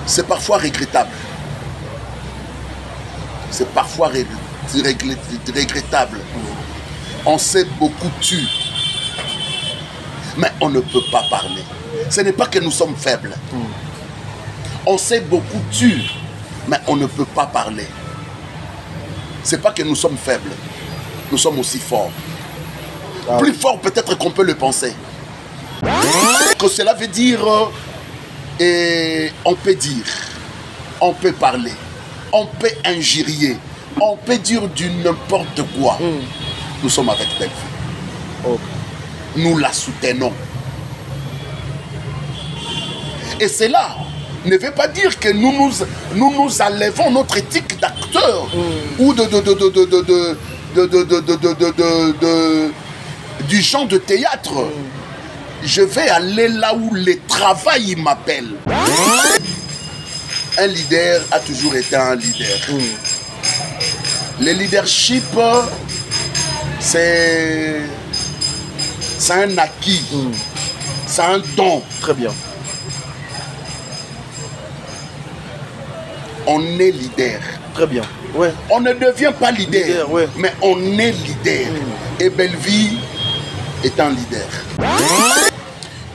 c'est parfois regrettable. C'est parfois regrettable. On sait beaucoup tuer, mais on ne peut pas parler. Ce n'est pas que nous sommes faibles. On sait beaucoup tuer, mais on ne peut pas parler. Ce n'est pas que nous sommes faibles. Nous sommes aussi forts. Plus forts peut-être qu'on peut le penser. Que cela veut dire, on peut dire, on peut parler, on peut injurier, on peut dire du n'importe quoi. Nous sommes avec Bellevue. Nous la soutenons. Et cela ne veut pas dire que nous enlevons notre éthique d'acteur ou du genre de théâtre. Je vais aller là où le travail m'appelle. Un leader a toujours été un leader. Le leadership, c'est un acquis, c'est un don. Très bien. On est leader. Très bien. Ouais. On ne devient pas leader, mais on est leader. Et Bellevue est un leader.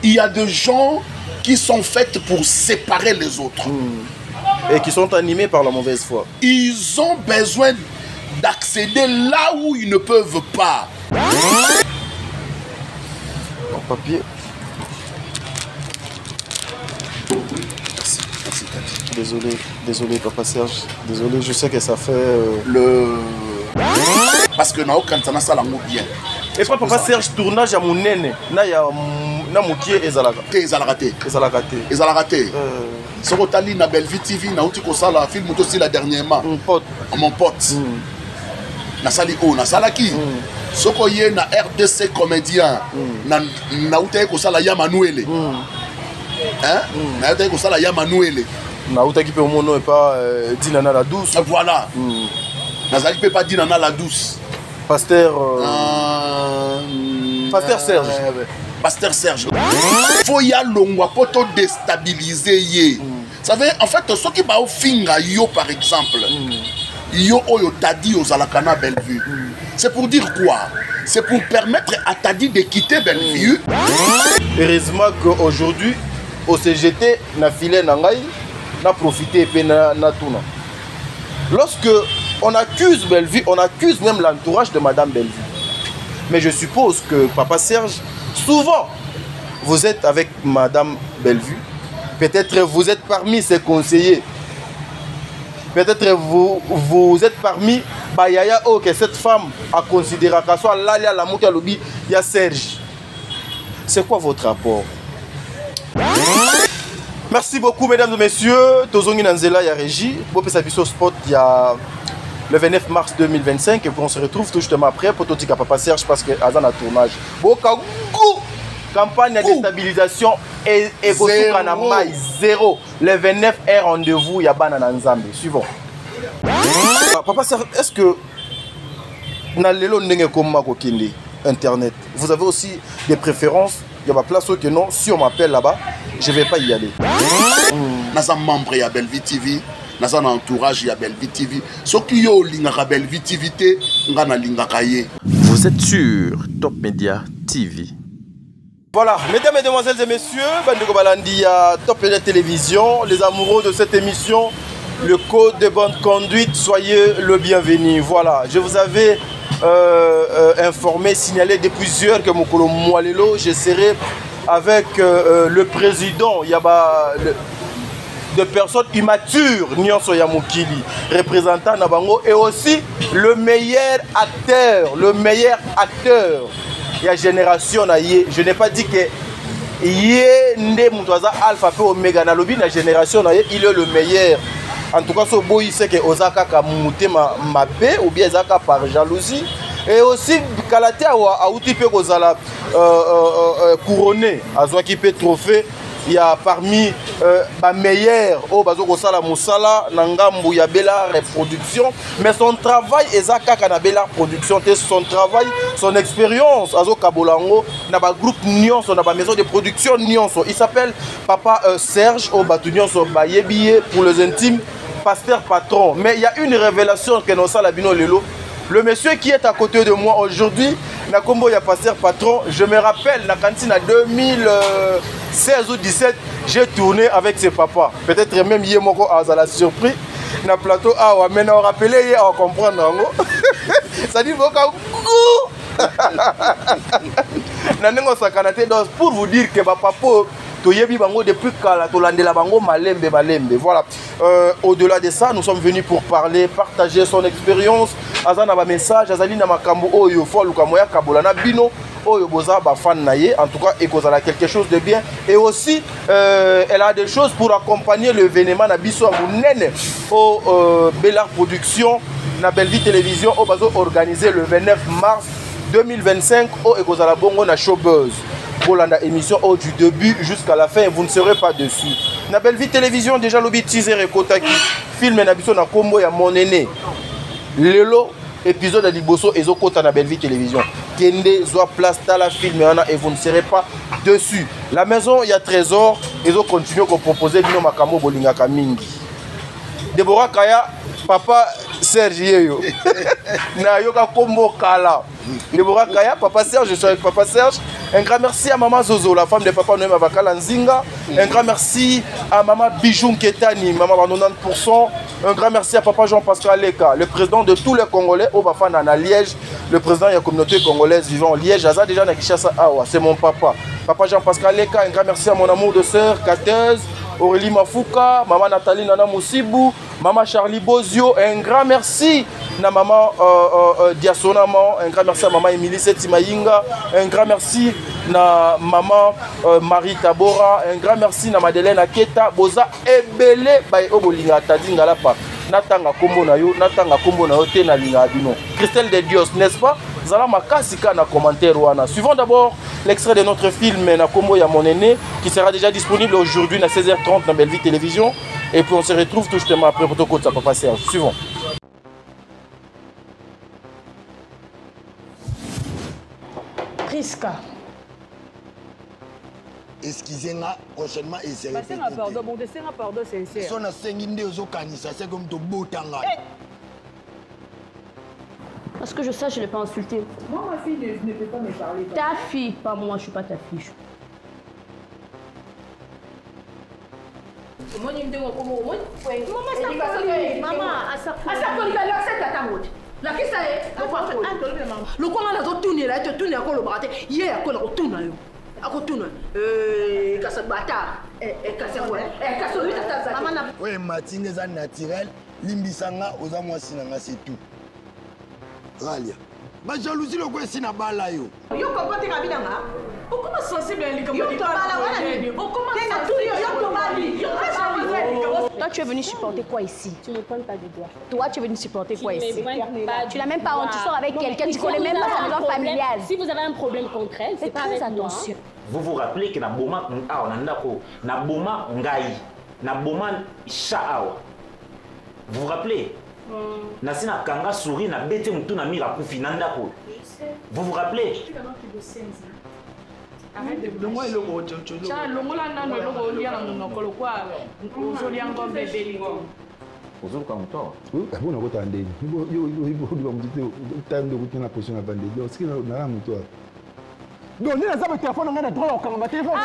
Il y a des gens qui sont faits pour séparer les autres. Et qui sont animés par la mauvaise foi. Ils ont besoin d'accéder là où ils ne peuvent pas. En papier. Merci, merci Tati. Désolé Papa Serge. Désolé, je sais que ça fait... Parce que na okantana ça lango bien. Et quand Papa Serge tournage à mon nene, na mokie ezalaka. Ezalaka te. Ezalaka te. Ezalaka te. Sorotali na Bellevue TV na uti ko sala film aussi la dernièrement. Mon pote. Na sali o na salaki. Soko ye na RDC comédien. Na uti ko sala ya Manuele. Hein? Na uti ko sala ya Manuele. Na uti ki pe mon nom et pas Dinana la douce. Voilà. Na zali pe pas Dinana la douce. Pasteur Serge. Pasteur Serge. Faut y aller longwa pour te déstabiliser ye. Ça veut en fait ce qui va au finga yo par exemple. Yo oyo tadi aux alakana Bellevue. C'est pour dire quoi? C'est pour permettre à Tadi de quitter Bellevue. Heureusement qu'aujourd'hui au CGT na filé nangai na profité et na tuna. Lorsque on accuse Bellevue, on accuse même l'entourage de Madame Bellevue. Mais je suppose que Papa Serge, souvent, vous êtes avec Madame Bellevue. Peut-être vous êtes parmi ses conseillers. Peut-être vous êtes parmi Bayaya oh, que cette femme a considéré qu'à soit là, la mouka lobby, il y a Serge. C'est quoi votre rapport? Merci beaucoup, mesdames et messieurs. Tozongi Nanzela, il y a Régie. Bopé Sabiso Spot, il y a le 29 mars 2025. Et puis on se retrouve tout justement après pour Totika Papa Serge parce qu'il y a un tournage. Campagne de déstabilisation et zéro. Le 29 est rendez-vous, il y a Banana Nzambe. Suivons. Papa Serge, est-ce que Internet, vous avez aussi des préférences? Il y a ma place ou que non, si on m'appelle là-bas, je ne vais pas y aller. Nous sommes membres de Bellevue TV, nous sommes entourage de Bellevue TV. Ce qui est Bellevue TV, vous êtes sur Top Media TV. Voilà, mesdames, mesdemoiselles et messieurs, Bandeko Balandi à Top Media Télévision, les amoureux de cette émission, le code de bonne conduite, soyez le bienvenu. Voilà, je vous avais informé, signalé depuis plusieurs que Mokolo Moualelo, je serai avec le président de personnes immatures, Nyonso Yamukili, représentant Nabango, et aussi le meilleur acteur il y a génération naïe. Je n'ai pas dit que Yé Moutouaza Alpha P Omega Nalobi, la génération naïe, il est le meilleur. En tout cas, ce boy c'est que Osaka Kamouté ma paix ou bien Osaka par jalousie. Et aussi, Kalate a outi pe kozala couronné, a qui peut trophée il y a parmi les meilleurs au bazo kosala musala nangambu ya Bella Reproduction, mais son travail ezaka kana Bella Production, son travail, son expérience azo kabolango na ba groupe nyonso na ba maison de production nyonso. Il s'appelle Papa Serge au Batunion ba yebiye pour les intimes, pasteur patron. Mais il y a une révélation que nous sala bino lelo. Le monsieur qui est à côté de moi aujourd'hui, na kombo ya pasteur patron, je me rappelle na cantine en 2016 ou 17, j'ai tourné avec ses papas. Peut-être même hier moko a la surprise na plateau awa, mais on rappelé hier on comprendre ngo. Ça dit voka coucou. Na nengo sakanate donc pour vous dire que ba papa toyebi bango depuis kala tolandela bango malembe malembe. Voilà. Au-delà de ça, nous sommes venus pour parler, partager son expérience. Azana ba message, azali na makambo oyo fo lukamoya kabola na bino oyo boza ba fan naye. En tout cas, ekozala quelque chose de bien. Et aussi, elle a des choses pour accompagner l'événement na biso munene au Bella Production na Belleville Télévision au bazo organisé le 29 mars 2025 au ekozala bongo na Showbuzz. Pour la émission du début jusqu'à la fin, vous ne serez pas dessus. Na Belleville Télévision déjà lobby teaser et kotaki film na biso na kombo ya mon aîné. Lelo épisode à Liboso et Zokota na Belleville Télévision. Kende zoa place la film et vous ne serez pas dessus. La maison il y a trésor et zo continue à proposer bino makamo bolinga kamingi. Deborah Kaya papa Serge Yeyo. Na yoka kombo kala. Deborah Kaya, papa Serge, je suis avec papa Serge. Un grand merci à maman Zozo, la femme de papa Noël Mavakala Nzinga. Un grand merci à maman Bijoum Ketani, maman à 90%. Un grand merci à papa Jean-Pascal Leka, le président de tous les Congolais au Bafana à Liège, le président de la communauté congolaise vivant au Liège. Aza déjà na Kishasa Awa, c'est mon papa. Papa Jean-Pascal Leka, un grand merci à mon amour de sœur, Kateuse, Aurélie Mafouka, maman Nathalie Nana Moussibou, maman Charlie Bozio. Un grand merci à maman Diasonaman, un grand merci à maman Émilie Setimayinga, un grand merci à maman Marie Tabora, un grand merci à Madeleine Aketa, Boza Ebele, Baye Obolinga Tadinga Lapa, Natanga Kombo na yo, Natanga Kombo na yo, Tena Linga Abino. Christelle de Dios, n'est-ce pas? Zala Makasika na commentaire wana. Suivons d'abord l'extrait de notre film na Kombo ya mon aîné qui sera déjà disponible aujourd'hui à 16h30 dans Belleville Télévision. Et puis on se retrouve tout justement après protocole de sa papa Serge. Suivons. Priska. Excusez-moi, prochainement, et c'est répété. Pardon, mon dessin, pardon, sincère. Si on a 5 aux canissa, c'est comme de beau temps. Parce que je sais, je ne l'ai pas insulté. Moi, ma fille ne peut pas me parler. Ta fille, pas moi, je ne suis pas ta fille. Maman, à sa fois. La qui ça est? Le quoi on a tourné là, tu tournes encore le bras. Hier, on a tourné là. À retourner. Casse bâtard. Casse lui ta maman. Oui, matinée ça naturel, limbisanga aux amoisinanga c'est tout. Ralia. Ma jalousie le quoi si na bala yo. Yo comprends te kabinanga? Pourquoi sensible à l'icône? Yo to bala wana. Pourquoi Toi, tu es venu supporter quoi ici? Tu ne pointes pas du doigt. Toi, tu es venu supporter quoi ici? Tu n'as même pas honte, tu sors avec quelqu'un, tu connais même pas sa maison familiale. Si vous avez un problème contre elle, c'est pas avec moi. Vous vous rappelez que na boma na boma ngai, na boma shaawa. Vous vous rappelez? Nasina kanga souris na bete mutu na mira kufi nandako. Vous vous rappelez? Arrête de moi le mot tchotcho. Ça le mot là non le mot lien non ko quoi. Ozo lien ko bébé li. Ozo ka muto. Oui, on a voté en dé. Yo doit me dire time de routine la position à bande. Yo ce qui na la muto. Donc ni na za téléphone ngana droit ko ngama téléphone.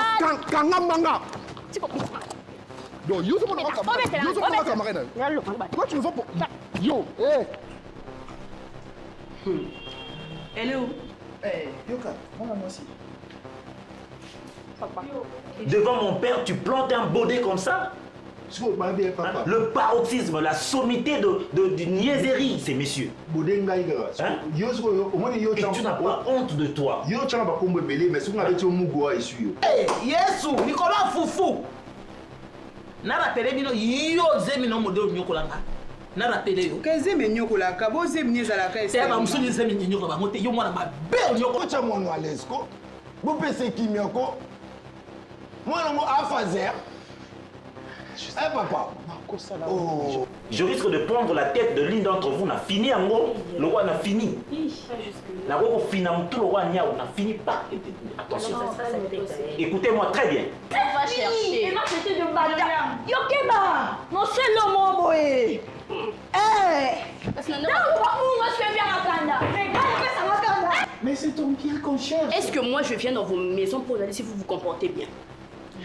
Kanga manga. Donc yo so ko ka. Yo so ko ka marena. Toi tu nous vas pour yo. Elle est où? Yoka, moi aussi. Devant mon père, tu plantes un baudet comme ça? Le paroxysme, la sommité de niaiserie, ces messieurs. Hein? Et tu n'as pas honte de toi. Yesu, Nicolas Foufou. Nara télé bino yo zemino modelo nyokolanga. Nara télé yo. Kezeme nyokolaka, bo zemni zalaka ese. Ba musuni zemni nyokola ba mote yo mwana ba be nyoko cha mwana wa lesko. Bo pese kimioko. Moi, non, à Fazer. Eh, papa. Oh. Je risque de prendre la tête de l'une d'entre vous. On a fini en gros. Le roi n'a fini. La roi fini tout le roi n'a fini pas. Attention. Écoutez-moi très bien. On va chercher. Et moi, c'était de madame. Yokeba. Non, c'est le mot, boy. Mais c'est ton bien qu'on cherche. Est-ce que moi je viens dans vos maisons pour regarder si vous vous comportez bien?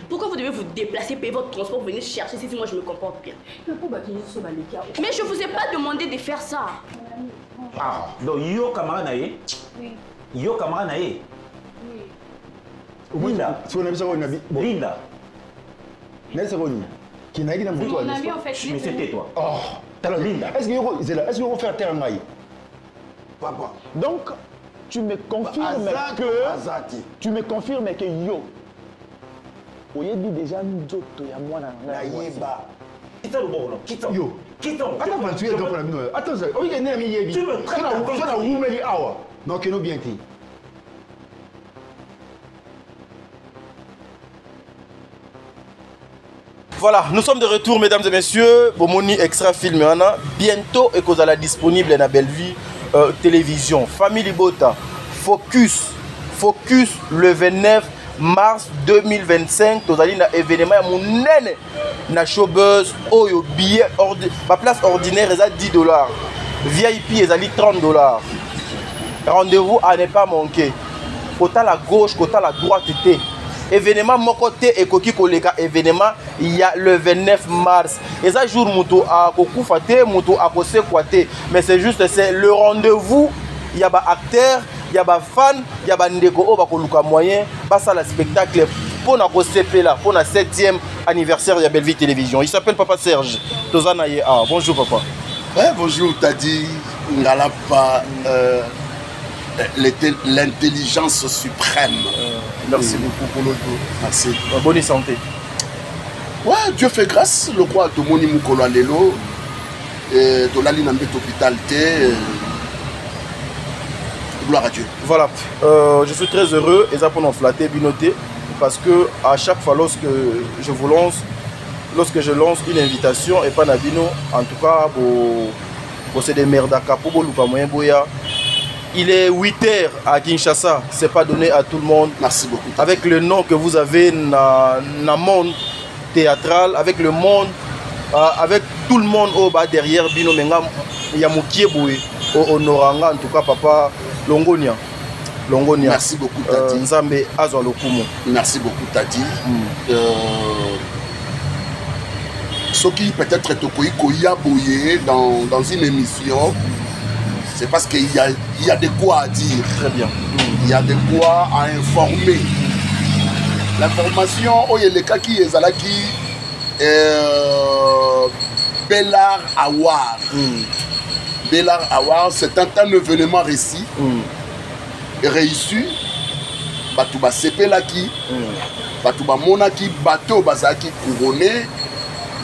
Pourquoi vous devez vous déplacer, payer votre transport pour venir chercher si moi je me comporte bien? Mais je vous ai pas demandé de faire ça. Ah, donc yo camarade naé. Oui. Yo camarade naé. Linda. Linda. Qui n'a Mon ami en fait. Mais c'était toi. Oh, Linda. Est-ce que vous faire terre naï? Papa. Donc, tu me confirmes que yo. Oyebi déjà nzoto ya mwana na yeba. Quitte le bon, quitte. Yo. Quitte. Attends, tu es dans la mine. Attends, ça. Oyebi ne mi yebi. Tu me traites comme ça. Roumeli awa. Non, que nous bien ti. Voilà, nous sommes de retour, mesdames et messieurs. Bomoni extra film bientôt et qu'on sera disponible dans Bellevue télévision. Family Bota. Focus le 29 mars 2025. Nous allons un événement na showbuzz. Oyo billet ma place ordinaire est à $10. VIP est à $30. Rendez-vous à ne pas manquer. Côté à la gauche, côté à la droite était. Événement mon côté et koki koleka événement il y a le 29 mars et ça jour muto a kokufate muto a kosekwate mais c'est juste c'est le rendez-vous. Il y a ba acteur, il y a ba fan, il y a ba ndeko o ba koluka moyen ba ça le spectacle pour na kosepe là pour na 7e anniversaire de Bellevue Télévision. Il s'appelle Papa Serge Tozana ye. Ah bonjour papa. Ouais, bonjour Tadi Ngalapa. L'intelligence suprême. Merci beaucoup pour l'auto. Merci. Bonne santé. Ouais, Dieu fait grâce. Le roi de Moni Mukolo Lelo, de la ligne hôpital gloire à Dieu. Voilà, je suis très heureux et ça pour nous flatter, binoter, parce que à chaque fois lorsque je lance une invitation et pas Nabino, en tout cas pour c'est des merdaka pour Luka Moyen Boya. Il est 8h à Kinshasa, c'est pas donné à tout le monde. Merci beaucoup. Avec le nom que vous avez dans le monde théâtral, avec le monde, avec tout le monde au bas derrière Bino Menga, il y a Moukié Boué, au Noranga, en tout cas Papa Longonia. Merci beaucoup Tati. Nzambe Azwa Lokumo. Merci beaucoup Tati. Ce qui peut-être Tokoyi Koya Boye dans une émission. C'est parce qu'il y a de quoi à dire. Très bien. Il y a de quoi à informer. L'information, il y a les cas qui est Bellard Award. Bellard Award, c'est un événement réussi. Réussi. Batouba Sepelaki. Batouba Monaki. Bateau Bazaki couronné.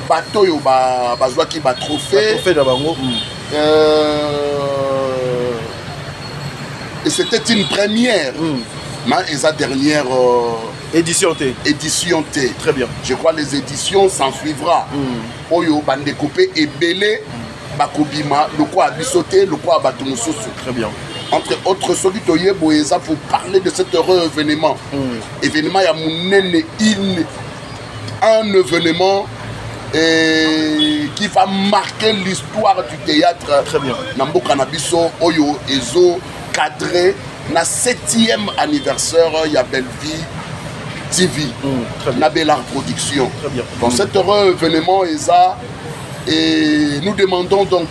Bateau Yoba Bazwaki Batrophée. Et c'était une première. Et sa dernière édition T. Très bien. Je crois les éditions s'en suivra. Oyo bandekopé et belé bakobima le quoi abisoté le quoi abatumususu. Très bien. Entre autres celui toye boeza pour parler de cet heureux événement. Événement ya munene un événement qui va marquer l'histoire du théâtre. Très bien. Nambo Kanabiso Oyo Ezo cadré na 7e anniversaire ya Bellevue TV. Na Bellard Production. Très bien. Dans cet heureux événement et nous demandons donc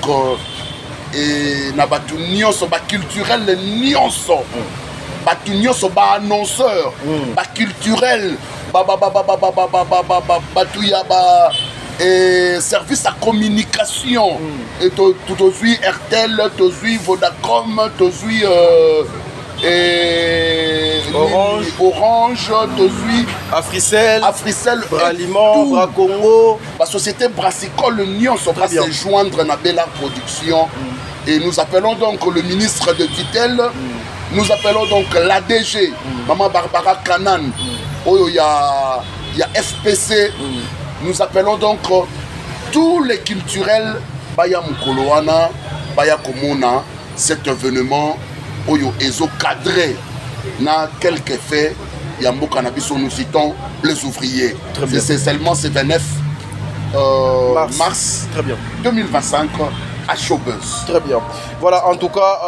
et na batu nyonso ba culturel nyonso batu nyonso ba annonceur ba culturel batu ya ba et service à communication et tout aussi RTL, tout aussi Vodacom, tout aussi Orange, tout aussi Africell, Braliment, Bracongo, la société Brassicole Union va se joindre à Bellard Production et nous appelons donc le ministre de tutelle, nous appelons donc l'ADG, Maman Barbara Kanan, Oyo ya il y a FPC. Nous appelons donc tous les culturels Baya Mukoloana, Baya Komona, cet événement Oyo Ezo cadré na quelques faits. Yambo Cannabis, nous citons les ouvriers. C'est seulement ce 29 mars très bien. 2025 à Showbuzz. Très bien. Voilà, en tout cas,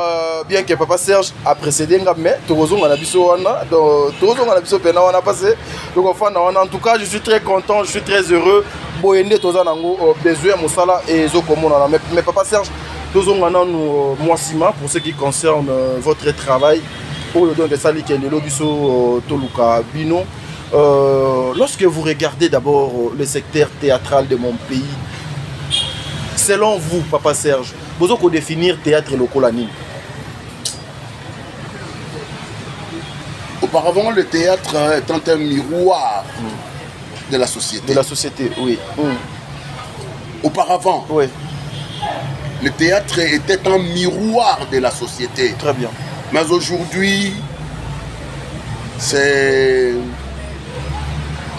bien que Papa Serge a précédé, mais Torozon a passé. Donc, en tout cas, je suis très content, je suis très heureux. Boyende Tozanango, besoin Moussala et Zokomona. Mais Papa Serge, Tozon moi Sima, pour ce qui concerne votre travail, lorsque vous regardez d'abord le secteur théâtral de mon pays, selon vous, Papa Serge, vous pouvez définir théâtre local. Auparavant, le théâtre étant un miroir de la société. De la société, oui. Auparavant, oui. Le théâtre était un miroir de la société. Très bien. Mais aujourd'hui, c'est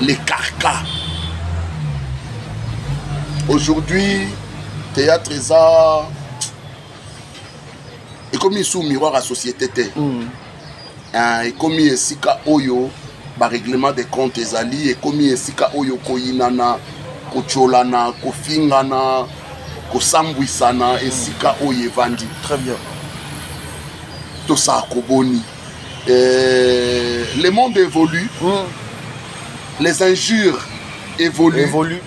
les carcas. Aujourd'hui, théâtre est ça. Et comme il sous miroir à la société, et comme il est oyo, par règlement des comptes ezali, et comme il est oyo koinana, kocholana, kofingana, kosambwisana, et sika oyo vandi. Très bien. Tout ça koboni. Le monde évolue. Les injures évoluent.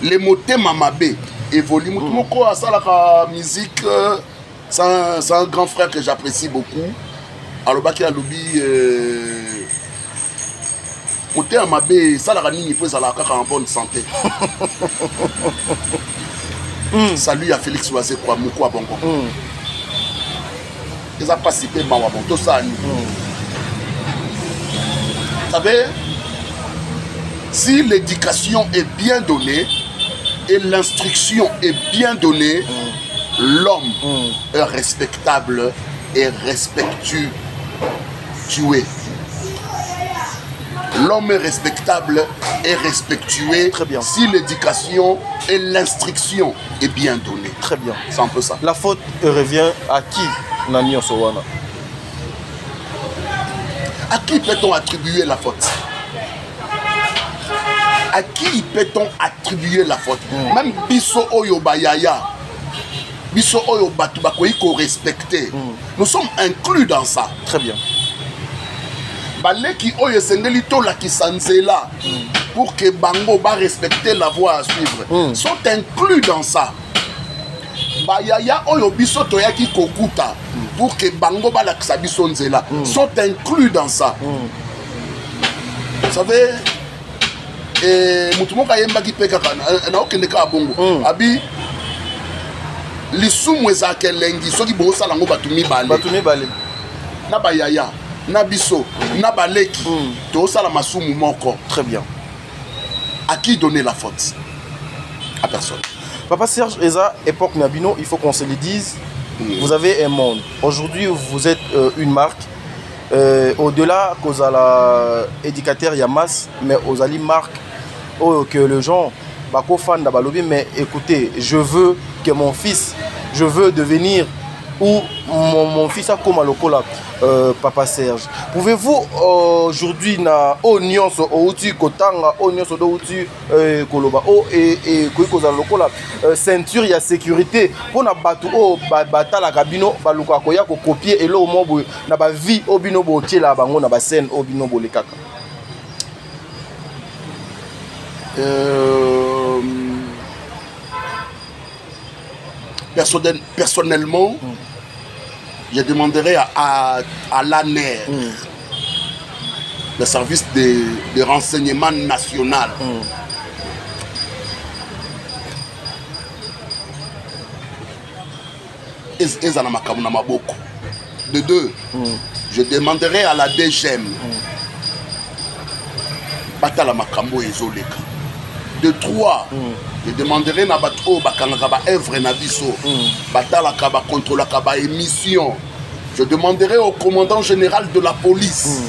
Les mots mamabé évoluent. Moutoumoko a ça la musique. C'est un grand frère que j'apprécie beaucoup. Alors baki a lobby. Moté mamabé ça la rani peut ça la kaka en bonne santé. Salut à Félix Oisé quoi moko a bongo. Ils n'ont pas cité Mawabon, tout ça. Vous savez, si l'éducation est bien donnée et l'instruction est bien donnée, l'homme est respectable et respectueux. L'homme est respectable et respectueux. Très bien. Si l'éducation et l'instruction est bien donnée. Très bien. C'est un peu ça. La faute revient à qui? À qui peut-on attribuer la faute? À qui peut-on attribuer la faute? Même Bisso Oyo Bayaya, Bisso Oyo Batubakoyi qu'on respecte. Nous sommes inclus dans ça. Très bien. Baleki Oyo Sengelito la Kisanzela pour que Bango va respecter la voie à suivre. Sont inclus dans ça. Bayaya Oyo Bisso Toyaki Kokuta pour que Bango ba la Kisabiso Nzela sont inclus dans ça. Vous savez, Moutumoka Yemba qui peka na okendeka bongo. Abi lisumweza kelengi soki bosa lango batumi bale. Batumi bale. Na Bayaya, na Bisso, na Baleki, tosa la masumu moko. Très bien. À qui donner la faute? À personne. Papa Serge Eza, époque Nabino, il faut qu'on se le dise. Vous avez un monde. Aujourd'hui, vous êtes une marque. Au-delà qu'aux éducateurs Yamas, mais aux ali marques que les gens bako fan d'Abalobi, mais écoutez, je veux que mon fils, je veux devenir ou mon fils a comme lokola Papa Serge. Pouvez-vous aujourd'hui na onion so outi kotanga onion so outi koloba o et koikoza lokola ceinture ya sécurité pour na batu o batala kabino baluka koya ko copier elo mo na ba vie obino bo tiela bango na ba scène obino bo lekaka. Personnellement, je demanderai à l'ANER, le service de renseignement national, de deux, je demanderai à la DGM, Batala Makambo Ezoleka. De trois, je demanderai na bato bakanga ba œuvre na biso, batala kaba contrôle kaba émission. Je demanderai au commandant général de la police,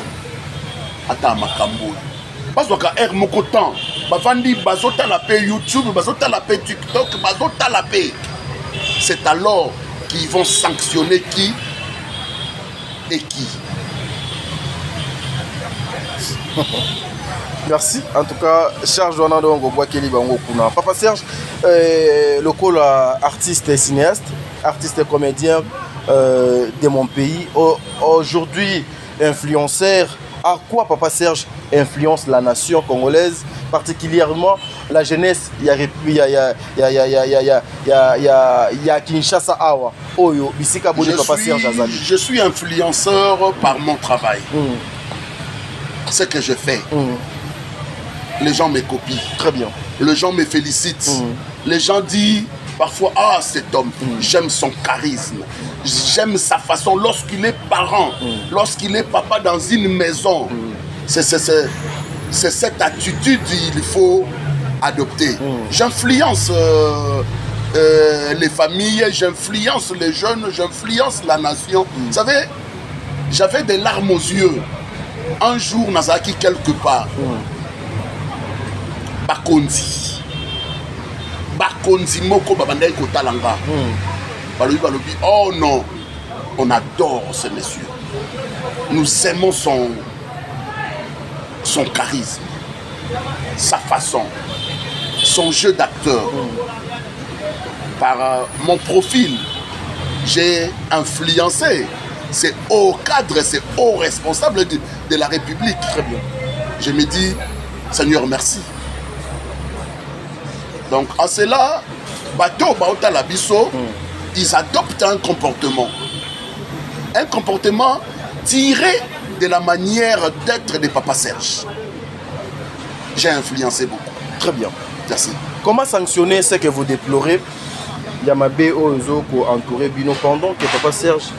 Ata Makambo. bazwaka air moko temps bavandi bazotala pe YouTube bazotala pe TikTok bazotala pe. C'est alors qu'ils vont sanctionner qui et qui. Merci. En tout cas, Serge Wanando Ngobwakeli Bango Kuna. Papa Serge, le col artiste et cinéaste, artiste et comédien de mon pays. Aujourd'hui, influenceur. À quoi Papa Serge influence la nation congolaise, particulièrement la jeunesse? Il y a Kinshasa Awa. Oyo, Bisika Boni Papa Serge Azali. Je suis influenceur par mon travail. Ce que je fais. Les gens me copient. Très bien. Les gens me félicitent. Les gens disent parfois, ah, cet homme, j'aime son charisme. J'aime sa façon lorsqu'il est parent, lorsqu'il est papa dans une maison. C'est cette attitude qu'il faut adopter. J'influence les familles, j'influence les jeunes, j'influence la nation. Vous savez, j'avais des larmes aux yeux. Un jour, Nazaki, quelque part, Bakondi. Bakondi Moko Babandai Kotalanga. Balobi, oh non, on adore ce monsieur. Nous aimons son charisme, sa façon, son jeu d'acteur. Par mon profil, j'ai influencé ces hauts cadres, ces hauts responsables de la République. Très bien. Je me dis, Seigneur, merci. Donc, en cela, Bato Baota Labiso, ils adoptent un comportement. Un comportement tiré de la manière d'être de Papa Serge. J'ai influencé beaucoup. Très bien. Merci. Comment sanctionner ce que vous déplorez? Yamabe Ozo ko entouré Bino pendant que Papa Serge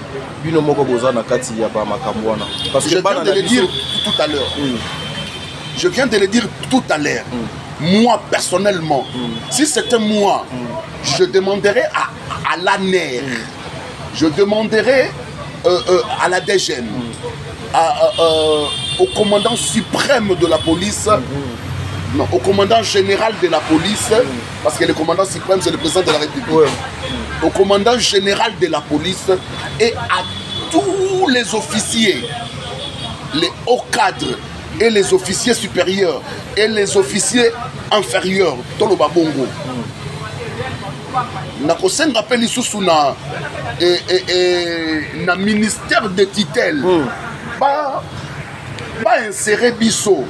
Bino Moko Boza Nakati Yaba Makamwana. Parce que je viens de le dire tout à l'heure. Je viens de le dire tout à l'heure. Moi, personnellement, si c'était moi, je demanderais à l'ANER, je demanderais à la DGN, au commandant suprême de la police, non, au commandant général de la police, parce que le commandant suprême, c'est le président de la République, au commandant général de la police et à tous les officiers, les hauts cadres, et les officiers supérieurs et les officiers inférieurs tolo babongo na kosenga pe lisusu na na ministère de tutelle ba insérer biso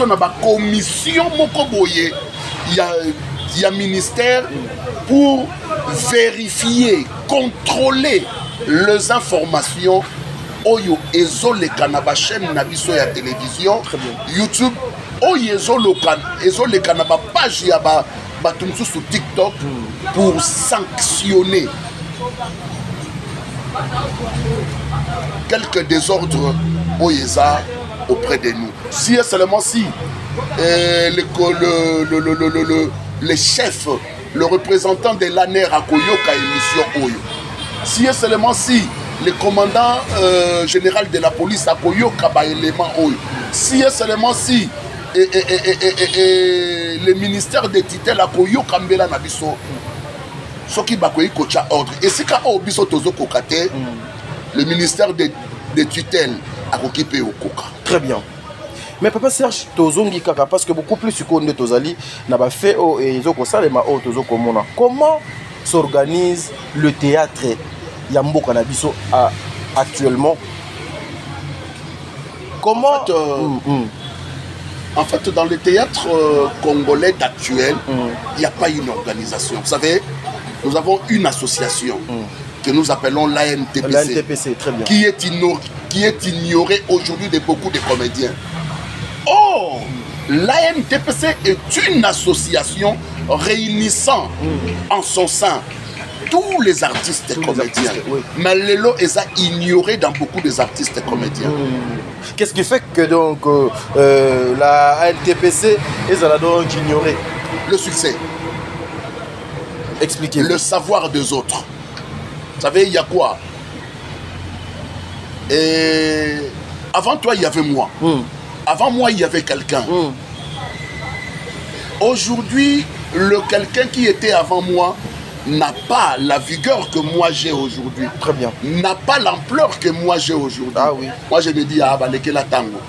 na ba commission moko boye ya ministère pour vérifier, contrôler les informations oyo ezoleka na ba chaîne na biso ya télévision YouTube oyo ezoleka na ba page ya bato mosusu sur TikTok pour sanctionner quelques désordres oyo eza auprès de nous. Si et seulement si le chef, le représentant de l'ANER à Koyoka émission oyo, si et seulement si le commandant général de la police à Koyoka ba élément oyo, si et seulement si le ministère de tutelle à Koyoka mbela na biso soki bakoyi kocha ordre et si ka obiso tozo kokate le ministère de tutelle a occupé au Koka. Très bien. Mais Papa Serge tozongi kaka parce que beaucoup plus seconde tozali na ba fait o et zoko salema o tozo komona. Comment s'organise le théâtre ya mboka na biso actuellement? Comment en fait, dans le théâtre congolais actuel, il n'y a pas une organisation. Vous savez, nous avons une association que nous appelons l'ANTPC, l'ANTPC, très bien, qui est ignorée aujourd'hui de beaucoup de comédiens. Oh, l'ANTPC est une association réunissant en son sein tous les artistes comédiens. Mais Lelo est ignoré dans beaucoup des artistes comédiens. Qu'est-ce qui fait que donc la NTPC est donc ignorée? Le succès. Expliquez. Le savoir des autres. Vous savez, il y a quoi? Et avant toi, il y avait moi. Avant moi, il y avait quelqu'un. Aujourd'hui, le quelqu'un qui était avant moi n'a pas la vigueur que moi j'ai aujourd'hui. Très bien. N'a pas l'ampleur que moi j'ai aujourd'hui. Ah oui. Moi, je me dis, ah, bah, la tango.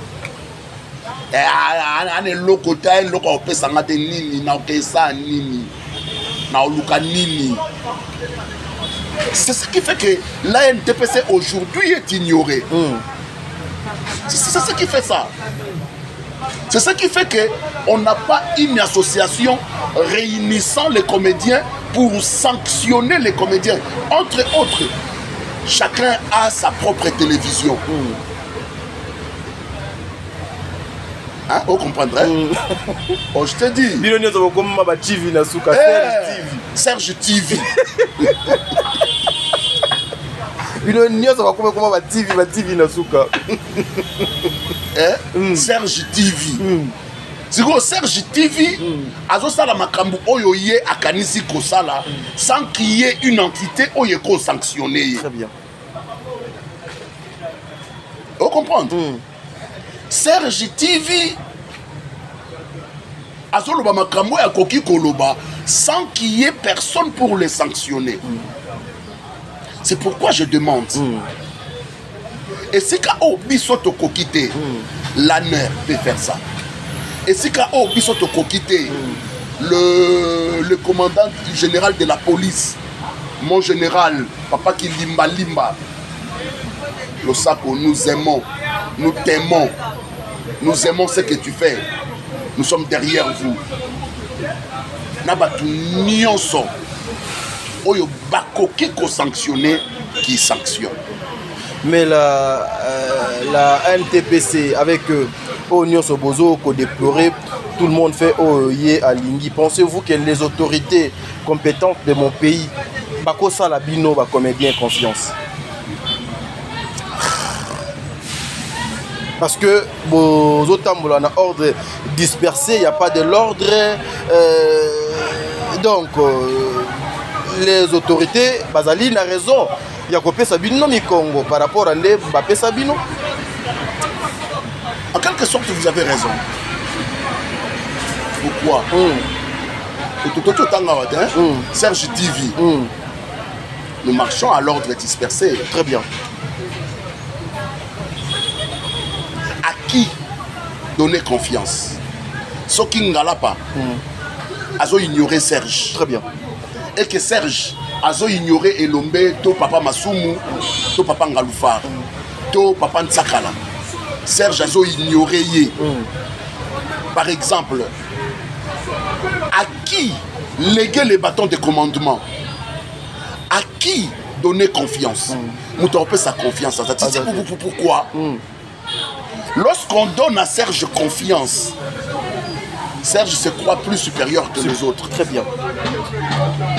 C'est ce qui fait que l'ANTPC aujourd'hui est ignorée. C'est ce qui fait ça. C'est ce qui fait qu'on n'a pas une association réunissant les comédiens pour sanctionner les comédiens. Entre autres, chacun a sa propre télévision. Hein, vous comprendrez? Oh, je te dis. Serge TV. Serge TV. Siko Serge TV azosala makambo oyo ye akanisi kosala sans qu'il y ait une entité oyo ko sanctionner. Très bien. Vous comprenez? Serge TV azoloba makambo ya koki koloba sans qu'il y ait personne pour les sanctionner. C'est pourquoi je demande. Et si ka obiso to kokite, l'honneur peut faire ça. Et si ka obiso to kokite, le commandant général de la police, mon général, papa qui limba limba, le Sako, nous aimons, nous t'aimons, nous aimons ce que tu fais. Nous sommes derrière vous. Nabatu nyonso. Oyo bakoki ko sanctionner qui sanctionne. Mais la NTPC avec Onyo Sobozo ko déplorer, tout le monde fait Oye à Lingui. Pensez-vous que les autorités compétentes de mon pays bako sala bino ba comédien confiance? Parce que vos autres ordre dispersé, il n'y a pas de l'ordre. Donc les autorités, Bazali n'a raison. Il y a copié Sabino mi Congo par rapport à Mbappé Sabino. En quelque sorte, vous avez raison. Pourquoi? Serge TV. Nous marchons à l'ordre dispersé. Très bien. À qui donner confiance? Soki Ngalapa a ignoré Serge. Très bien. Et que Serge a ignoré Elombe, to papa Masumu, to papa Ngaloufar, to papa Ntsakala. Serge a ignoré Yé. Par exemple, à qui léguer les bâtons de commandement? À qui donner confiance? Nous t'en sa confiance. Pourquoi? Lorsqu'on donne à Serge confiance, Serge se croit plus supérieur que les autres. Très bien.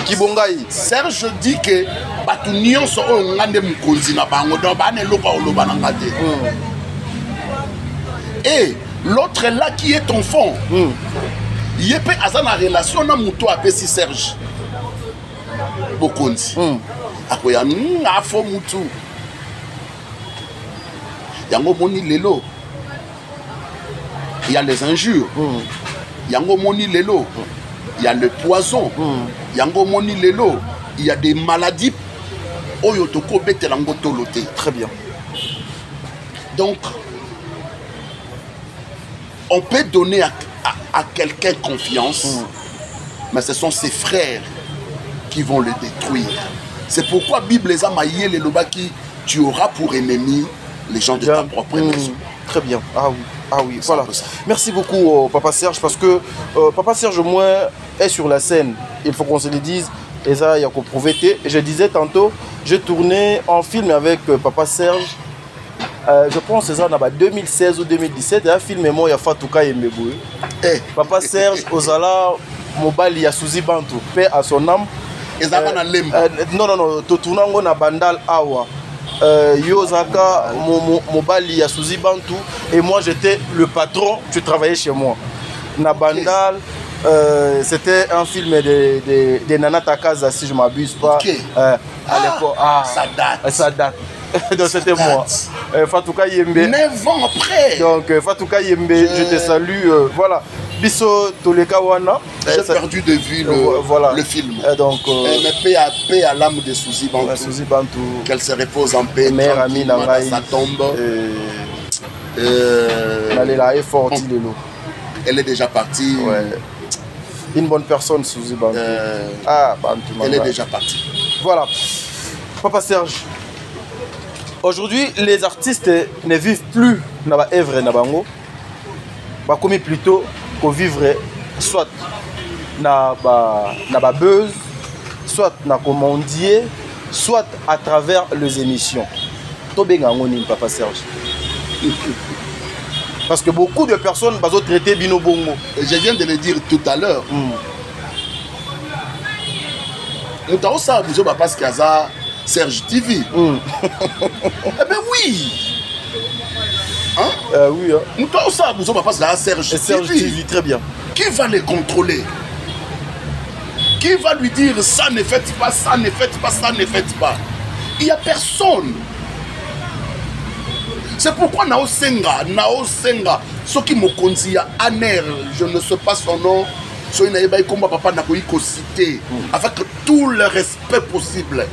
Kibongai. Serge dit que Batunion so ngande mukonzi na bango do bane loba oloba na ngade. Et l'autre là qui est ton fond. Yepé azana relation na muto apesi Serge. Bokonzi. Akoya ngafo mutu. Yango moni lelo. Il y a les injures. Yango moni lelo. Il y a le poison. Yango moni lelo. Il y a des maladies. Oyotoko betelango tolote. Très bien. Donc, on peut donner à quelqu'un confiance, mais ce sont ses frères qui vont le détruire. C'est pourquoi Bible les a maillés les lobaki, tu auras pour ennemi les gens de ta propre maison. Très bien. Ah oui. Ah oui, voilà. Merci beaucoup, Papa Serge, parce que Papa Serge, moi, est sur la scène. Il faut qu'on se le dise. Et ça, il y a qu'on prouver. Je disais tantôt, j'ai tourné en film avec Papa Serge. Je pense que c'est ça, en 2016 ou 2017. Il y a un film, moi, il y a Fatouka et Mbeboué. Papa Serge, Ozala, Mobali, il y a Souzi Bantou. Paix à son âme. Non, tu tournes en Bandal Awa. Yozaka, Mobali, ya Souzi Bantou, et moi j'étais le patron, tu travaillais chez moi. Nabandal, c'était un film de Nana Takaza, si je ne m'abuse pas. À l'époque. Ça date. Ça date. Donc c'était moi. Fatouka Yembe. 9 ans après. Donc Fatouka Yembe, je te salue. Voilà. Bisso Toleka Wana. J'ai perdu de vue le film. Donc, mais paix à l'âme de Suzy Bantou. Suzy Bantou. Qu'elle se repose en paix. Mère amie dans sa tombe. Elle est déjà partie. Ouais. Une bonne personne, Suzy Bantou. Bantou. Elle est déjà partie. Voilà. Papa Serge. Aujourd'hui, les artistes ne vivent plus dans la œuvre na bango. Ba comme plutôt qu'on vivre soit na ba buzz, soit na commandier, soit à travers les émissions. To benga ngoni Papa Serge. Parce que beaucoup de personnes vont traiter Bino Bongo. Je viens de le dire tout à l'heure. Nous avons ça à parce qu'il y a Serge TV. Eh bien oui. Hein? Oui. Nous avons ça à parce qu'il y a Serge TV. Très bien. Qui va les contrôler? Qui va lui dire ça ne faites pas, ça ne faites pas, ça ne faites pas? Il n'y a personne. C'est pourquoi Nao Senga, ce qui me conduit à Aner, je ne sais pas son nom, so il y a comme papa n'a pas cité, avec tout le respect possible.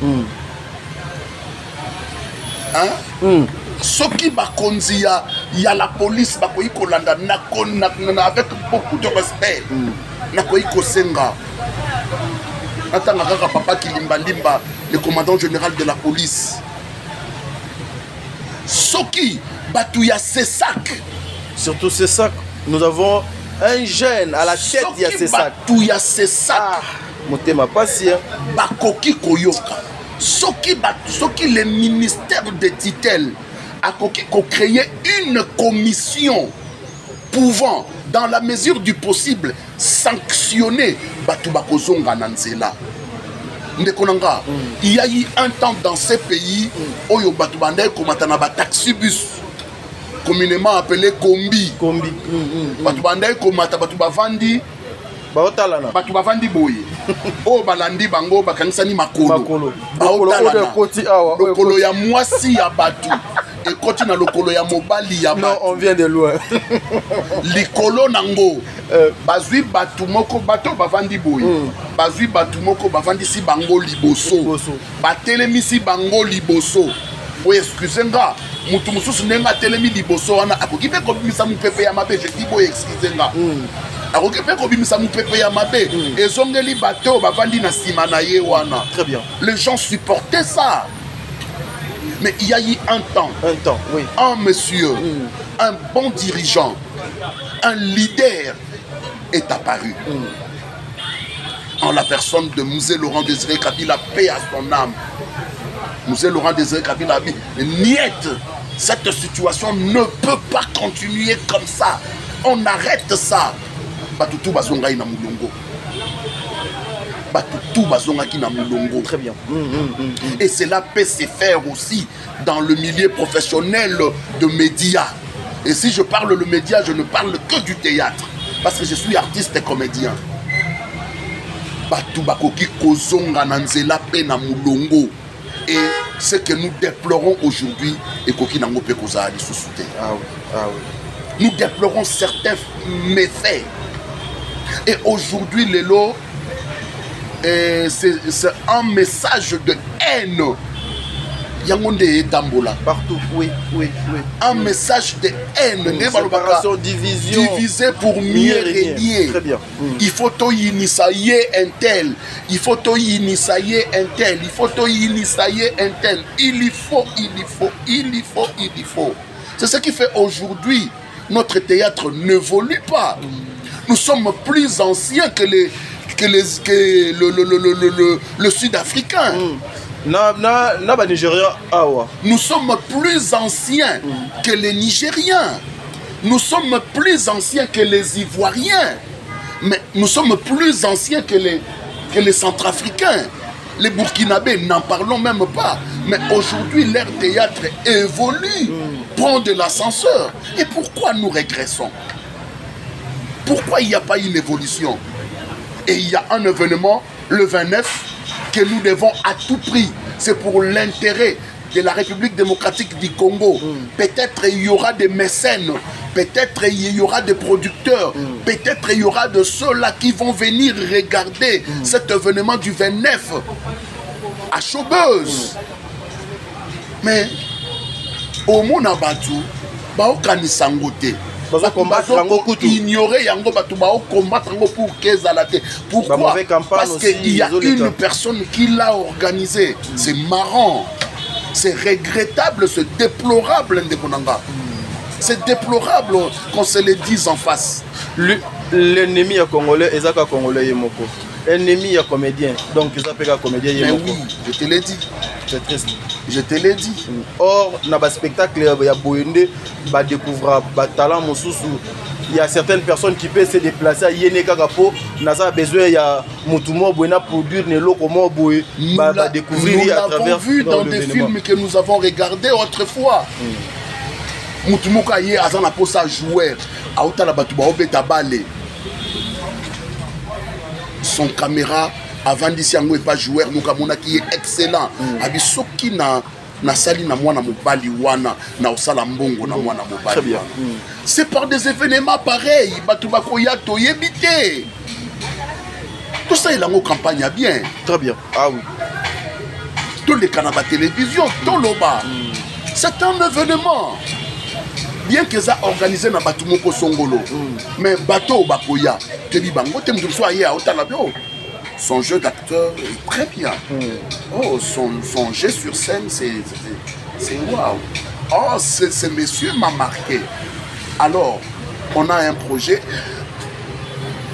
Hein? Ce qui m'a conduit à, il y a la police, avec beaucoup de respect. Nakoiko Senga. Attends, papa qui limba, le commandant général de la police. Soki, Batouya Sessak. Surtout Sessak, nous avons un jeune à la tête de Sessak. Batouya Sessak. Motema Passia. Bakoki Koyoka. Soki le ministère de Titel a créé une commission pouvant, dans la mesure du possible, sanctionner Batoubakozonga Nanzela. Il y a eu un temps dans ces pays où il y a un taxibus, communément appelé Kombi. Batubavandi boye. Oh balandi bango bakanisani makolo. Lokolo ya mwasi ya batu. Et quand na lokolo ya mobali ya batu. Non, on vient de loin. Likolo nango. Bazui batu moko bato bavandi boye. Bazui batu moko bavandi si bango liboso. Batelemi si bango liboso. Oui, excusez-moi. Mutu mususu nenga telemi liboso wana akoki pe ko bimisa mupepe ya mabe, je dis boye excusez-moi. Akoki pe ko bimisa mupepe ya mabe, ezongeli bato bavandi na sima na ye wana. Très bien. Les gens supportaient ça. Mais il y a eu un temps, oui. Un monsieur, un bon dirigeant, un leader est apparu. En la personne de Mouzé Laurent Désiré Kabila, paix à son âme. Mouzé Laurent Désiré Kabila a dit, niet, cette situation ne peut pas continuer comme ça. On arrête ça. Batutu bazonga ina mulongo. Batutu bazonga ina mulongo. Très bien. Et cela peut se faire aussi dans le milieu professionnel de médias. Et si je parle le média, je ne parle que du théâtre. Parce que je suis artiste et comédien. Batu bakoki kozonga nanzela pe na mulongo. Et ce que nous déplorons aujourd'hui, et koki nango pe kozali sous-souté. Ah oui. Nous déplorons certains méfaits. Et aujourd'hui, Lélo, c'est un message de haine. Yangonde et Dambola. Partout, oui. Un message de haine. Séparation, division. Divisé pour mieux régner. Très bien. Il faut to yinisaye un tel. Il faut to yinisaye un tel. Il faut to yinisaye un tel. Il faut. C'est ce qui fait aujourd'hui, notre théâtre n'évolue pas. Nous sommes plus anciens que le Sud-Africain. Nous sommes plus anciens que les Nigériens. Nous sommes plus anciens que les Ivoiriens. Mais nous sommes plus anciens que les Centrafricains. Les Burkinabés, n'en parlons même pas. Mais aujourd'hui, leur théâtre évolue, prend de l'ascenseur. Et pourquoi nous régressons? Pourquoi il n'y a pas une évolution? Et il y a un événement, le 29, que nous devons à tout prix. C'est pour l'intérêt de la République démocratique du Congo. Peut-être il y aura des mécènes, peut-être il y aura des producteurs, peut-être il y aura de ceux-là qui vont venir regarder cet événement du 29 à Chaubeuse. Mais au monde à Batou, ignorer yango batu combattre pour qu'ezalate. Pourquoi? Parce qu'il y a une personne qui l'a organisé. C'est marrant, c'est regrettable, c'est déplorable. C'est déplorable qu'on se le dise en face. L'ennemi est congolais, Ezaka congolais Yemoko. Ennemi est comédien, donc Ezaka comédien Yemoko. Mais oui, je te l'ai dit. C'est triste. Je te l'ai dit. Or, dans le spectacle, il y a Boyende, il découvrir le talent. Il y a certaines personnes qui peuvent se déplacer à Yeneka Gapo. Nous avons besoin de Moutoumou Boyena produire des locaux Boy. Nous l'avons vu dans des films que nous avons regardés autrefois. Moutoumou Kaye Azana Posa joueur. Aotala Batouba Obeta Balé. Son caméra. Avant d'ici, il n'est pas joueur, nous avons qui est excellent. Abisoki na sali na mwana mobali wana na osala mbongo na mwana mobali. C'est par des événements pareils. Batubako yato yebite. Tout ça il a une campagne bien. Très bien. Ah oui. Tous les canaux de télévision, tout le bas. C'est un événement. Bien que ça organisé na Batumoko Songolo. Mais bateau bakoya. Tebi bango tem de soyer à Otalabio. Son jeu d'acteur est très bien. Oh, son jeu sur scène, c'est waouh. Oh, ce monsieur m'a marqué. Alors, on a un projet.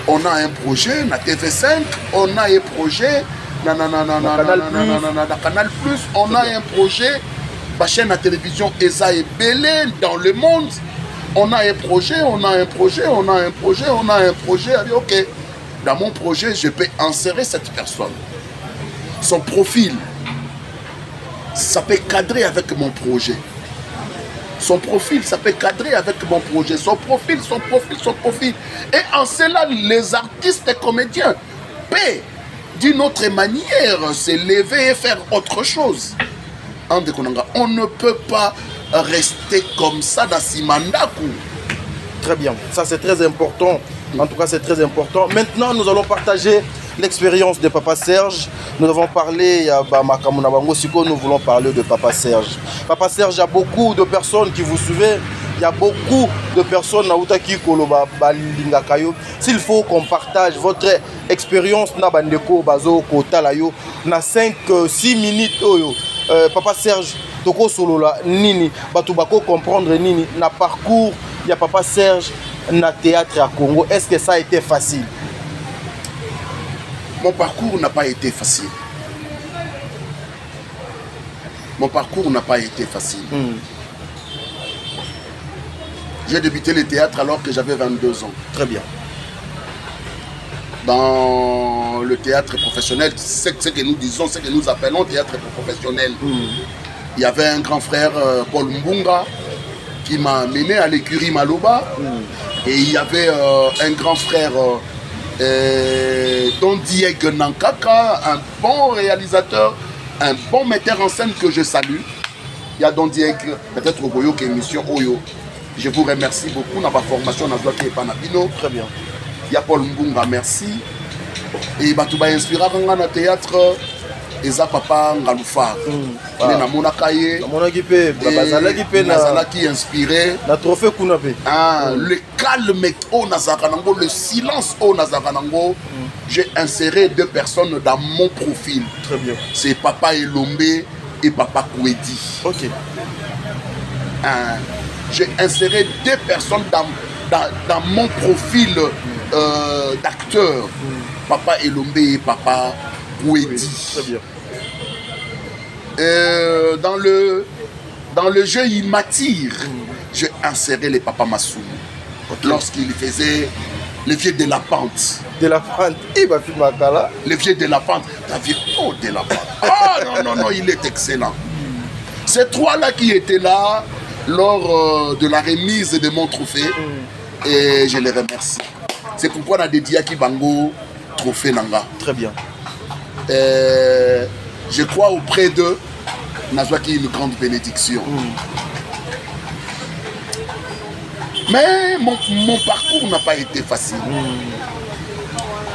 On a un projet, na TV5. On a un projet, na Canal Plus. On a un projet, ma chaîne à télévision Eza et Belé dans le monde. On a un projet, on a un projet, on a un projet, on a un projet. Allez, ok. Dans mon projet, je peux insérer cette personne. Son profil, ça peut cadrer avec mon projet. Son profil, ça peut cadrer avec mon projet. Son profil, son profil, son profil. Et en cela, les artistes et comédiens peuvent, d'une autre manière, se lever et faire autre chose. On ne peut pas rester comme ça dans Simandaku. Très bien, ça c'est très important. En tout cas, c'est très important. Maintenant, nous allons partager l'expérience de Papa Serge. Nous avons parlé, nous voulons parler de Papa Serge. Papa Serge, il y a beaucoup de personnes qui vous suivent. Il y a beaucoup de personnes s'il faut qu'on partage votre expérience na 5-6 minutes. Papa Serge, toko solo la nini, batubako comprendre nini na parcours. Il y a Papa Serge na théâtre à Congo. Est-ce que ça a été facile? Mon parcours n'a pas été facile. Mon parcours n'a pas été facile. J'ai débuté le théâtre alors que j'avais 22 ans. Très bien. Dans le théâtre professionnel, c'est ce que nous disons, ce que nous appelons théâtre professionnel. Il y avait un grand frère, Paul Mbunga, qui m'a mené à l'écurie Maloba. Et il y avait un grand frère, Don Diego Nankaka, un bon réalisateur, un bon metteur en scène que je salue. Il y a Don Diego, peut-être au Boyo qui est émission Oyo. Je vous remercie beaucoup dans ma formation dans le Panabino. Très bien. Il y a Paul Mbunga, merci. Et Batouba inspira dans le théâtre. Eza papa Ngaloufa. Na monakaye. Na monaki pe nazalaki inspiré. Na trophée kunape. Le calme au Nazaranango, le silence au Nazaranango. J'ai inséré 2 personnes dans mon profil. Très bien. C'est Papa Elombe et Papa Kouedi. Ok. J'ai inséré 2 personnes dans mon profil d'acteur. Papa Elombe et Papa Kouedi. Très bien. Dans le jeu, il m'attire. J'ai inséré les Papa Massoumou. Okay. Lorsqu'il faisait le vieux de la pente. De la pente. Il va filmer là. Le vieux de la pente. T'as vu? Oh, de la pente. Ah non, il est excellent. Ces 3-là qui étaient là lors de la remise de mon trophée. Et je les remercie. C'est pourquoi on a dédié à Kibango trophée Nanga. Très bien. Je crois auprès d'eux, nazwaki une grande bénédiction. Mais mon parcours n'a pas été facile.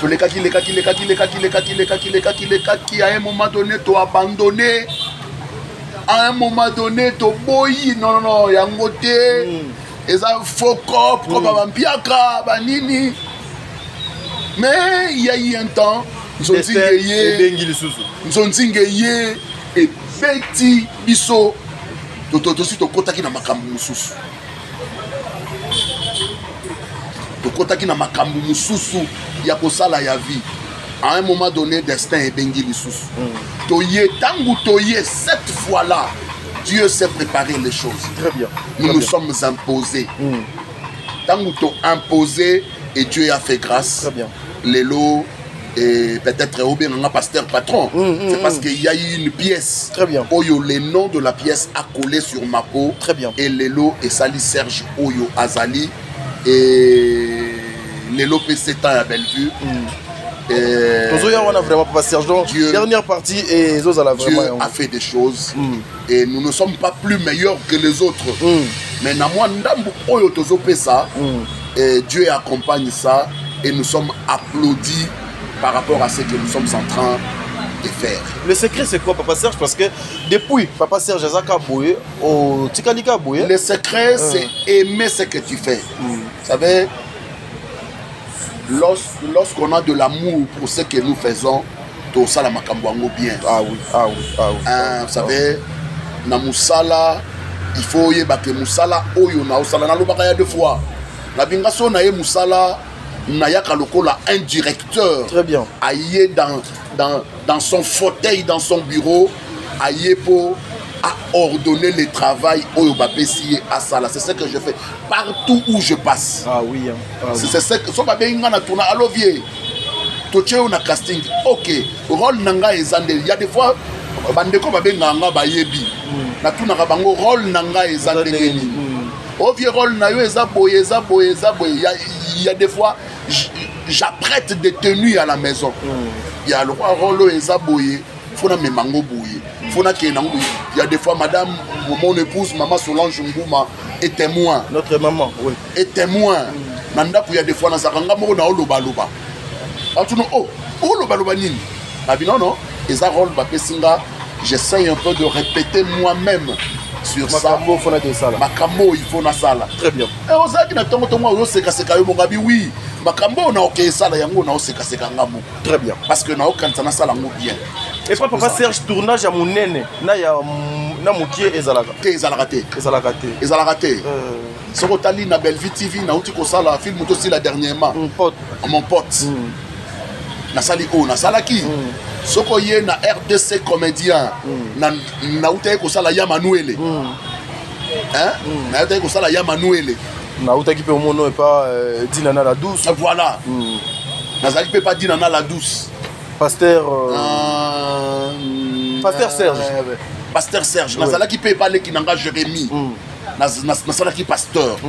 Tous les cas qui, à un moment donné, t'ont abandonné. À un moment donné, t'ont boyi. Non, il y a un côté. Et ça, faux cop, comme un piaka, banini. Mais il y a eu un temps, nous sommes zingeye et petit biso. Tout suite, au côté qui n'a pas de tokotaki na makambo mususu ya kosala ya vie. À un moment donné, destin est bengi lisusu. Toye tangu toye cette fois-là, Dieu s'est préparé les choses. Très bien. Nous nous sommes imposés. Tangu to imposé et Dieu a fait grâce. Très bien. Lélo et peut-être au bien un pasteur patron. C'est parce qu'il y a eu une pièce. Très bien. Oyo, le nom de la pièce a collé sur ma peau. Très bien. Et Lélo et Sali Serge Oyo Azali. Et les l'OPC temps à Bellevue. On a vraiment pas Serge. Dieu, dernière partie et Zozala vraiment. Dieu a fait des choses et nous ne sommes pas plus meilleurs que les autres. Mais et Dieu accompagne ça et nous sommes applaudis par rapport à ce que nous sommes en train de faire. Le secret c'est quoi Papa Serge? Parce que depuis Papa Serge Azaka Bouye au Tikalika Bouye. Le secret c'est aimer ce que tu fais. Vous savez, lorsqu'on a de l'amour pour ce que nous faisons, tout ça la makamboango bien. Ah oui. Vous savez, na musala, il faut y que musala oyo na osala na lobaka ya deux fois. La bingaso na ye musala na yaka lokola un directeur. Très bien. Aïe dans son fauteuil, dans son bureau, aïe pour à ordonner le travail au Babessi à Sala. C'est ce que je fais partout où je passe. Ah oui. C'est ce que so babé ngana tourna allo vieux. Toche on a casting. OK, rôle nanga ezandel. Il y a des fois bandeko babé nganga bayebi. Na tuna ka bango rôle nanga ezandel. Au vieux rôle na yo ezaboye. Il y a des fois j'apprête des tenues à la maison. Il y a le rôle ezaboye. Faut na memango bouye. Il y a des fois, madame, mon épouse, maman Solange Ngouma, est témoin. Notre maman, oui. Est témoin. Nanda, il y a des fois, dans sa ranga, on a oloba. Oh, oloba nini. Non. Et ça, rôle, j'essaye un peu de répéter moi-même sur ça. Makambo, il faut na sala. Très bien. Et aux autres, oui. Makambo, na ok, sala, yango, na oseka ngamo. Très bien. Parce que na aucun sana sala bien. Et pas Papa Serge tournage à mon nene na ya na mukie ezalaka ezalaka Sorotali na Bellevue TV na uti ko sala film aussi la dernièrement mon pote na sali o na salaki soko ye na RDC comédien na uti ko sala ya Manuele na uti ko sala ya Manuele na uti ki pe mono et pas Dinana la douce. Voilà na zali pe pas Dinana la douce. Pasteur Serge. Pasteur Serge. Nazala qui peut parler qui n'engage Jérémy. Nazala qui pasteur.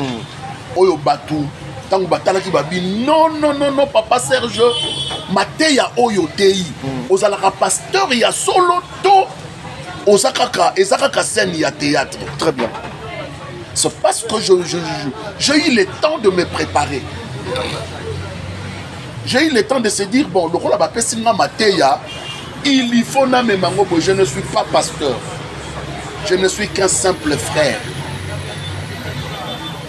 Oyo Batu. Tango batala qui babi. Non, Papa Serge. Mateya Oyo Tei. Ozalaka pasteur, il y a solo to. Ozakaka. Ezakaka scène, il y a théâtre. Très bien. C'est parce que j'ai eu le temps de me préparer. J'ai eu le temps de se dire, bon, le rôle à Mateya, il y faut na memango, je ne suis pas pasteur. Je ne suis qu'un simple frère.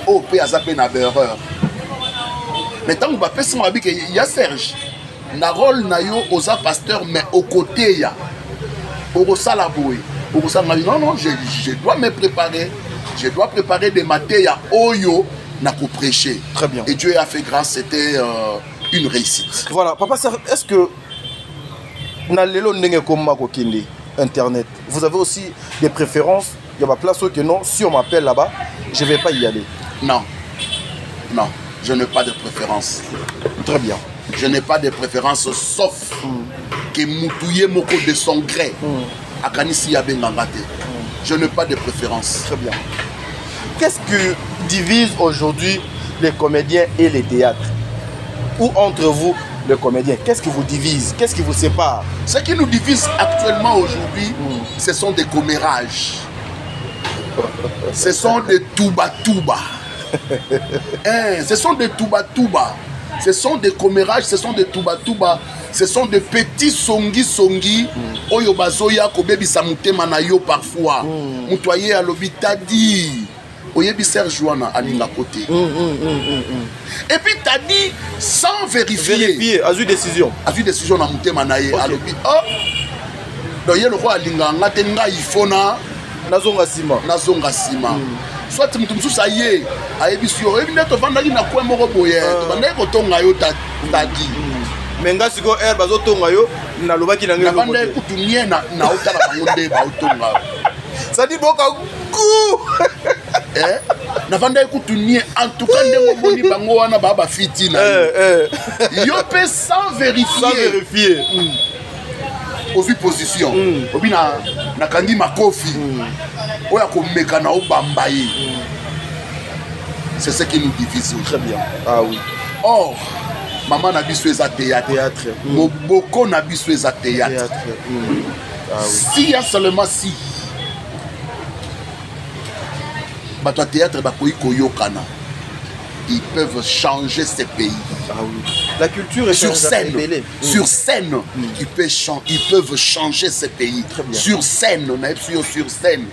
Oh, P. Azapé n'a erreur. Mais tant que il y a Serge. Na rôle na yo osa pasteur, mais au côté, il y a. Non, je dois me préparer. Je dois préparer des Mateya Oyo na pour prêcher. Très bien. Et Dieu a fait grâce, c'était une réussite. Voilà, Papa Serge, est-ce que na lelo ndenge koma ko kende internet, vous avez aussi des préférences? Il y a ma place que non, si on m'appelle là-bas, je ne vais pas y aller. Non, je n'ai pas de préférence. Très bien. Je n'ai pas de préférence sauf que Moutouye Moko de son gré à Kanisi Yabengangate. Je n'ai pas de préférence. Très bien. Qu'est-ce que divise aujourd'hui les comédiens et les théâtres? Ou entre vous, les comédiens. Qu'est-ce qui vous divise? Qu'est-ce qui vous sépare? Ce qui nous divise actuellement aujourd'hui, ce sont des commérages. Ce sont des touba-touba. Ce sont des touba-touba. Ce sont des commérages, ce sont des touba-touba. Ce sont des petits songi-songi. Oyo bazoya kobebisa mutema na yo parfois. Mutoye alobi tadi. Oyebi Serge Jouana alinga côté. Et puis t'as dit sans vérifier. Vérifier, a eu décision. A eu décision na mutema na ye alobi. Oh. Donc ye le roi alinga ngate nga ifona nazonga sima. Nazonga sima. Soit mutu mususu aye ayebi sio ebi neto vandaki na kwa moko boye. To bandaki kotonga yo tadi. Menga siko air bazotonga yo na lobaki na ngelo. Na bandaki kutumie na otala bango nde ba otonga. Ça dit boka coup. Na vandaki kutumie en tout cas ndenge moni bango wana ba fiti na. Yo pe sans vérifier. Sans vérifier. Au vu position. Obi na kandi makofi. Oya ko meka na obambaye. C'est ce qui nous divise. Très bien. Ah oui. Or, maman na biso eza théâtre. Moboko na biso eza théâtre. Ah oui. Si y a seulement si. Bato à théâtre bakoyi koyokana. Ils peuvent changer ces pays. Ah oui. La culture est sur scène. Sur scène, ils peuvent changer ces pays. Sur scène, sur scène.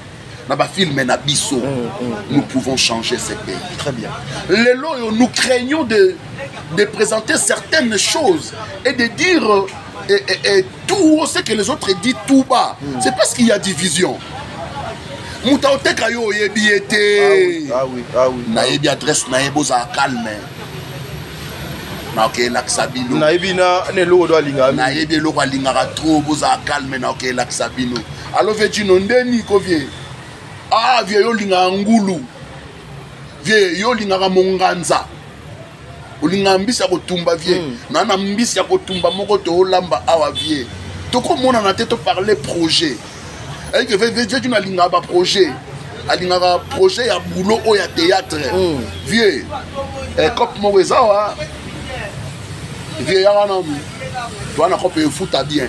Nous pouvons changer ces pays. Très bien. Nous craignons de présenter certaines choses et de dire tout haut ce que les autres disent tout bas. C'est parce qu'il y a division. Moutaoteka yo yebi ete. Ah oui, ah oui. Na yebi adresse na yebo za calme. Na ok laksabino. Na yebi na ne lo do alinga. Na yebi lo alinga trop boza calme na ok laksabino. Alo vejino ndeni ko vie. Ah vie yo linga ngulu. Vie yo linga monganza. Olinga mbisi ya kotumba vie. Na na mbisi ya kotumba moko to olamba awa vie. Toko mona na tete parler projet. Et que veut dire alinga ba projet. Alinga projet ya boulot o ya théâtre. Vieux. Et cop mo wezawa. Vieux ya wana mi. Toi na cop e futa bien.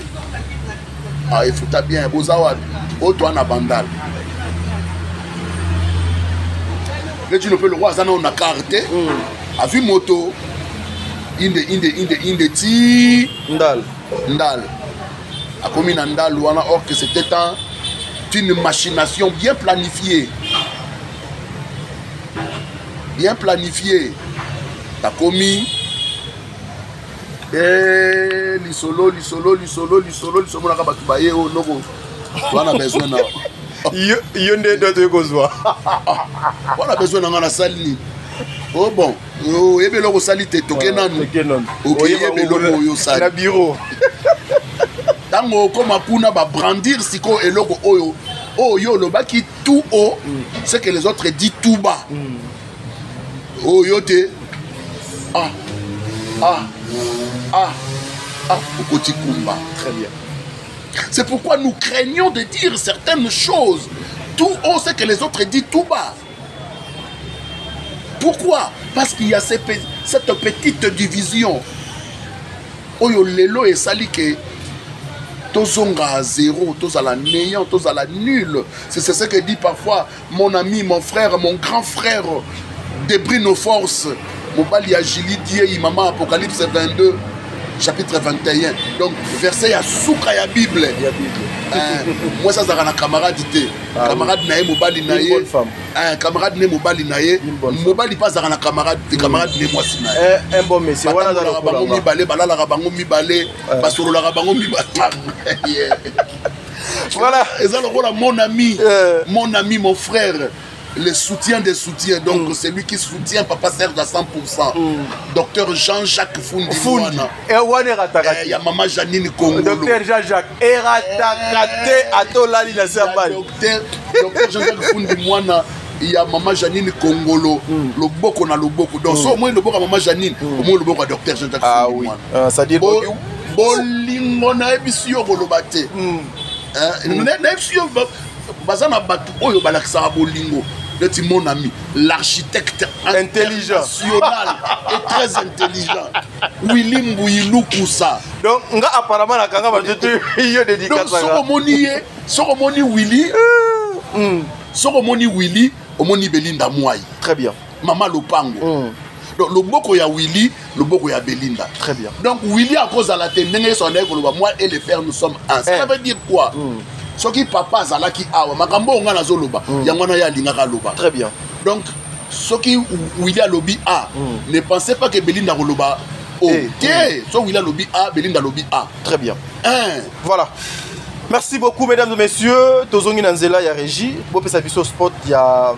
Ah e futa bien bozawa. O toi na bandal. Là tu ne peux le voir ça on a carte. A vu moto. Inde ti ndal. A commis na ndal wana or que c'était une machination bien planifiée. Bien planifiée. T'as commis. Et l'isolo, on a besoin d'un. On a besoin d'un sali. Oh bon, oh, ebe loko sali te toke nanu. Ok, ebe loko yo sali. Na bureau. Tango koma kuna ba brandir siko eloko oyo. Oh yo lo baki tout haut, ce que les autres disent tout bas. Oh yo te. Okoti kumba. Très bien. C'est pourquoi nous craignons de dire certaines choses. Tout haut, ce que les autres disent tout bas. Pourquoi? Parce qu'il y a cette petite division. Oyo lelo et salike. Tozonga à zéro, tous à la néant, tous à la nulle. C'est ce que dit parfois mon ami, mon frère, mon grand frère. Débris nos forces. Mobali Agili die maman Apocalypse 22, chapitre 21. Donc, verset ya souka ya Bible. Moi, ça, c'est un camarade. Camarade nae mobali nae. Camarade ne mobali nae. Mobali pas un camarade. Camarade ne moi si nae. Un bon monsieur. Voilà la rabango mi balé, bala la rabango mi balé, basoro la rabango mi balé. Voilà. Et ça le rôle mon ami, mon frère. Le soutien des soutiens, donc c'est lui qui soutient Papa Serge à 100%. Docteur Jean-Jacques Fundi. Il y a Maman Janine Congo. Docteur Jean-Jacques. Docteur Jean-Jacques Fundi Mwana. Il y a Maman Janine Congolo. Le boko na le boko. Donc, au moins le boko à Maman Janine, au moins le boko à Docteur Jean-Jacques Fundi. Ah oui. Ça dit Bolingo na ebisio bolobate. Na ebisio bazana batu oyo balakisa bolingo. de mon ami, l'architecte intelligent et très intelligent. Willy Mbouilou Koussa. Donc, apparemment, la Kanga va te dire dédicace. Donc, Soromoni Willy, Soromoni Willy, Omoni Belinda Mouaï. Très bien. Maman Lopango. Donc, le boko ya Willy, le boko ya Belinda. Très bien. Donc, Willy, à cause de la tête, moi et les frères, nous sommes un. Ça veut dire quoi? Ce qui papa Zalaki Awa, Makambo on a Zoloba, Yangwana ya Lingaka Loba. Très bien. Donc, ce qui Willy a lobby A, ne pensez pas que Belinda Loba. Oh, so Willy a lobby A, Belinda lobby A. Très bien. Voilà. Merci beaucoup, mesdames et messieurs. Tozongi Nanzela, il y a Régie. Bopé Sabiso Spot, il y a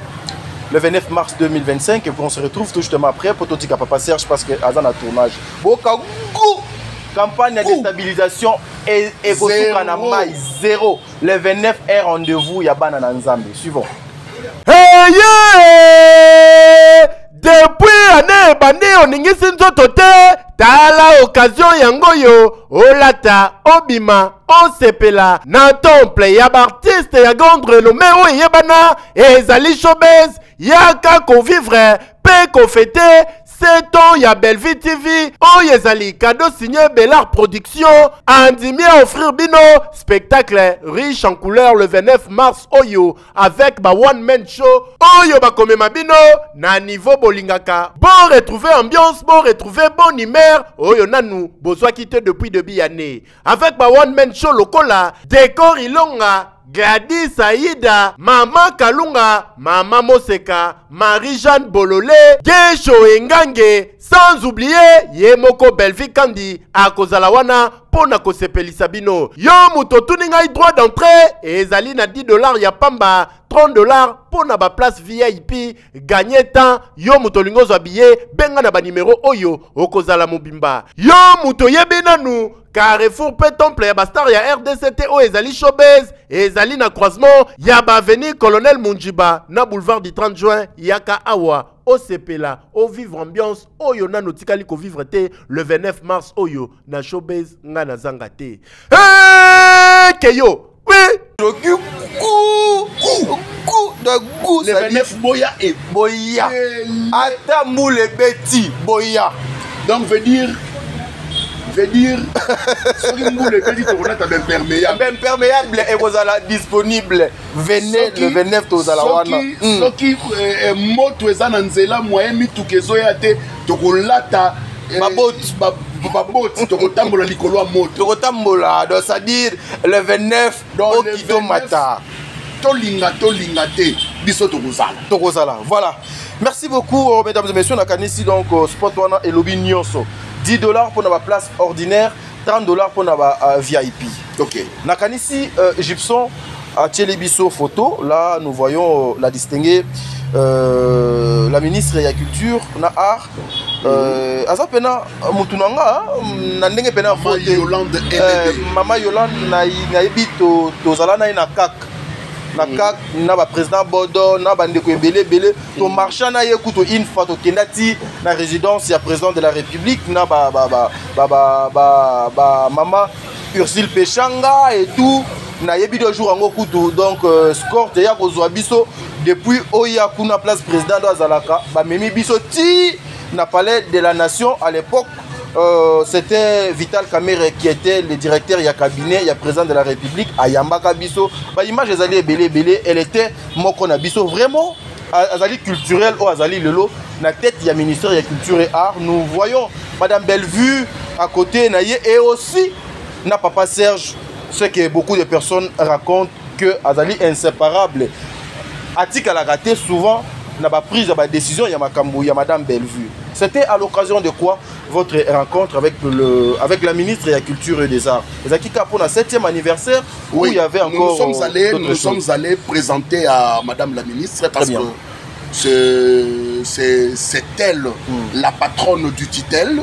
le 29 mars 2025. Et puis on se retrouve tout justement après pour Totika Papa Serge parce que Azan a tournage. Bokago, campagne de déstabilisation et zéro. Le 29 est rendez-vous, il y a Banana Nzambe. Suivons. Hey, yeah! Depuis année bandi oningisi nzoto te tala occasion yango yo olata obima osepela na temple ya artiste ya grande renommée oyo yebana ezali showbiz yaka convivre pe confete 7 ans ya Bellevue TV oyo ezali cadeau signé Bellard Production andimi offrir bino spectacle riche en couleurs le 29 mars oyo avec ba one man show oyo bakomema bino na niveau bolingaka bon retrouver ambiance bon retrouver bon humeur oyo nanu bozwa quitté depuis début année avec ba one man show lokola décor ilonga Gladys Aïda, Maman Kalunga, Maman Moseka, Marie-Jeanne Bololé, Gesho Engange, sans oublier Yemoko Bellevue Kandi, Akozalawana, Pona Kosepelisa bino. Yo muto tuninga droit d'entrée, et Zali na $10 ya pamba, $30 pona ba place VIP, gagner temps, yo muto lingo habillé, benga na ba numéro oyo, Okozala Mobimba. Yo muto yebenanu, Carrefour pe temple ya bastar ya RDCT o ezali showbiz ezali na croisement ya ba avenue Colonel Munjiba na boulevard du 30 juin yaka awa o sepela o vivre ambiance oyo na notikali ko vivre te le 29 mars oyo na showbiz nga na zanga te keyo oui le 29 boya et boya ata moule beti boya donc veut dire ce qui nous le dit imperméable et vous allez disponible venez le 29 tozalawana ce qui moto ezana nzela moyen mitukezo ya te tokolata babot tokotambola likolo ya moto tokotambola donc c'est à dire le 29 au kito mata tolinga te biso tokozala voilà merci beaucoup mesdames et messieurs nakanisi donc spot wana elobi nyonso $10 pour la place ordinaire, $30 pour la VIP. Ok. Nakanisi Gibson à Tchélébiso photo. Là, nous voyons la distinguée la ministre de la Culture, na art. Azapena Moutunanga, Nandenge Pena Yolande Maman Yolande na ebito tozala na kak. Na kak na ba président Bodo na ba ndeko ebele to marchand na yekuto une fois to kendati na résidence ya président de la République na ba maman Ursule Pechanga et tout na yebido jour ngo kutu donc score te ya kozwa biso depuis oya kuna place président do azalaka ba memi biso ti na palais de la nation à l'époque. C'était Vital Kamere qui était le directeur du cabinet, il y a président de la République, Ayamba Kabiso. Bah, image Azali belé, elle était moko na biso vraiment Azali culturel ou Azali lelo na tête il y a ministère de la culture et art. Nous voyons Madame Bellevue à côté naïe et aussi na Papa Serge, ce que beaucoup de personnes racontent que Azali inséparable. Atik a la raté souvent n'a pas prise de décision, il y a Makambo, il y a Madame Bellevue. C'était à l'occasion de quoi votre rencontre avec la ministre de la Culture et des Arts. Les Akika pour le 7e anniversaire où il y avait encore. Nous sommes allés présenter à Madame la ministre parce que c'est elle la patronne du Titel.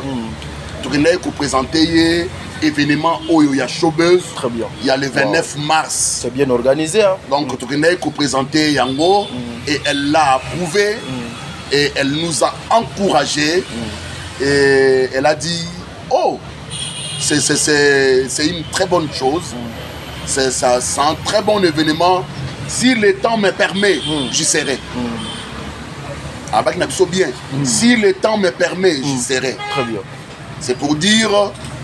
Nous avons présenté événement où il y a showbiz. Très bien. Il y a le 29 mars. C'est bien organisé. Hein? Donc nous avons présenté Yango et elle l'a approuvé. Et elle nous a encouragés et elle a dit oh c'est une très bonne chose, c'est un très bon événement, si le temps me permet j'y serai. Avec Nabiso bien. Si le temps me permet, j'y serai. Très bien. C'est pour dire,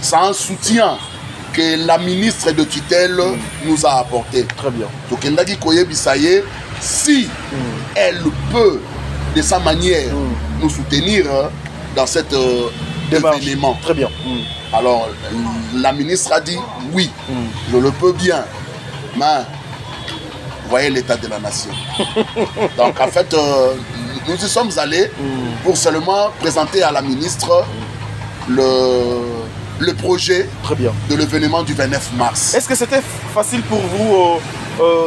c'est un soutien que la ministre de tutelle nous a apporté. Très bien. Donc, Ndagi Koye Bissaye, si elle peut, de sa manière, nous soutenir dans cet événement. Très bien. Alors, la ministre a dit, oui, je le peux bien. Mais, vous voyez l'état de la nation. Donc, en fait, nous y sommes allés pour seulement présenter à la ministre le projet de l'événement du 29 mars. Est-ce que c'était facile pour vous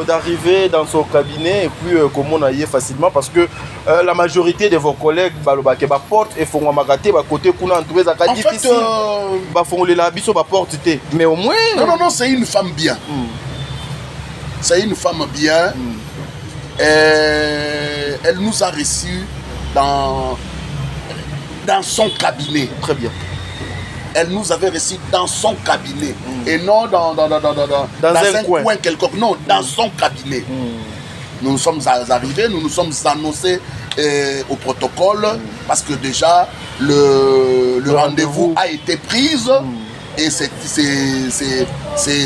d'arriver dans son cabinet et puis comment on a y facilement parce que la majorité de vos collègues porte et font magaté côté kuna entouré ça difficile font les labiso porte mais au moins non c'est une femme bien. C'est une femme bien. Elle nous a reçus dans son cabinet. Très bien. Elle nous avait reçus dans son cabinet et non dans un coin quelconque. Non, dans son cabinet. Nous sommes arrivés, nous nous sommes annoncés au protocole parce que déjà le rendez-vous a été pris et c'est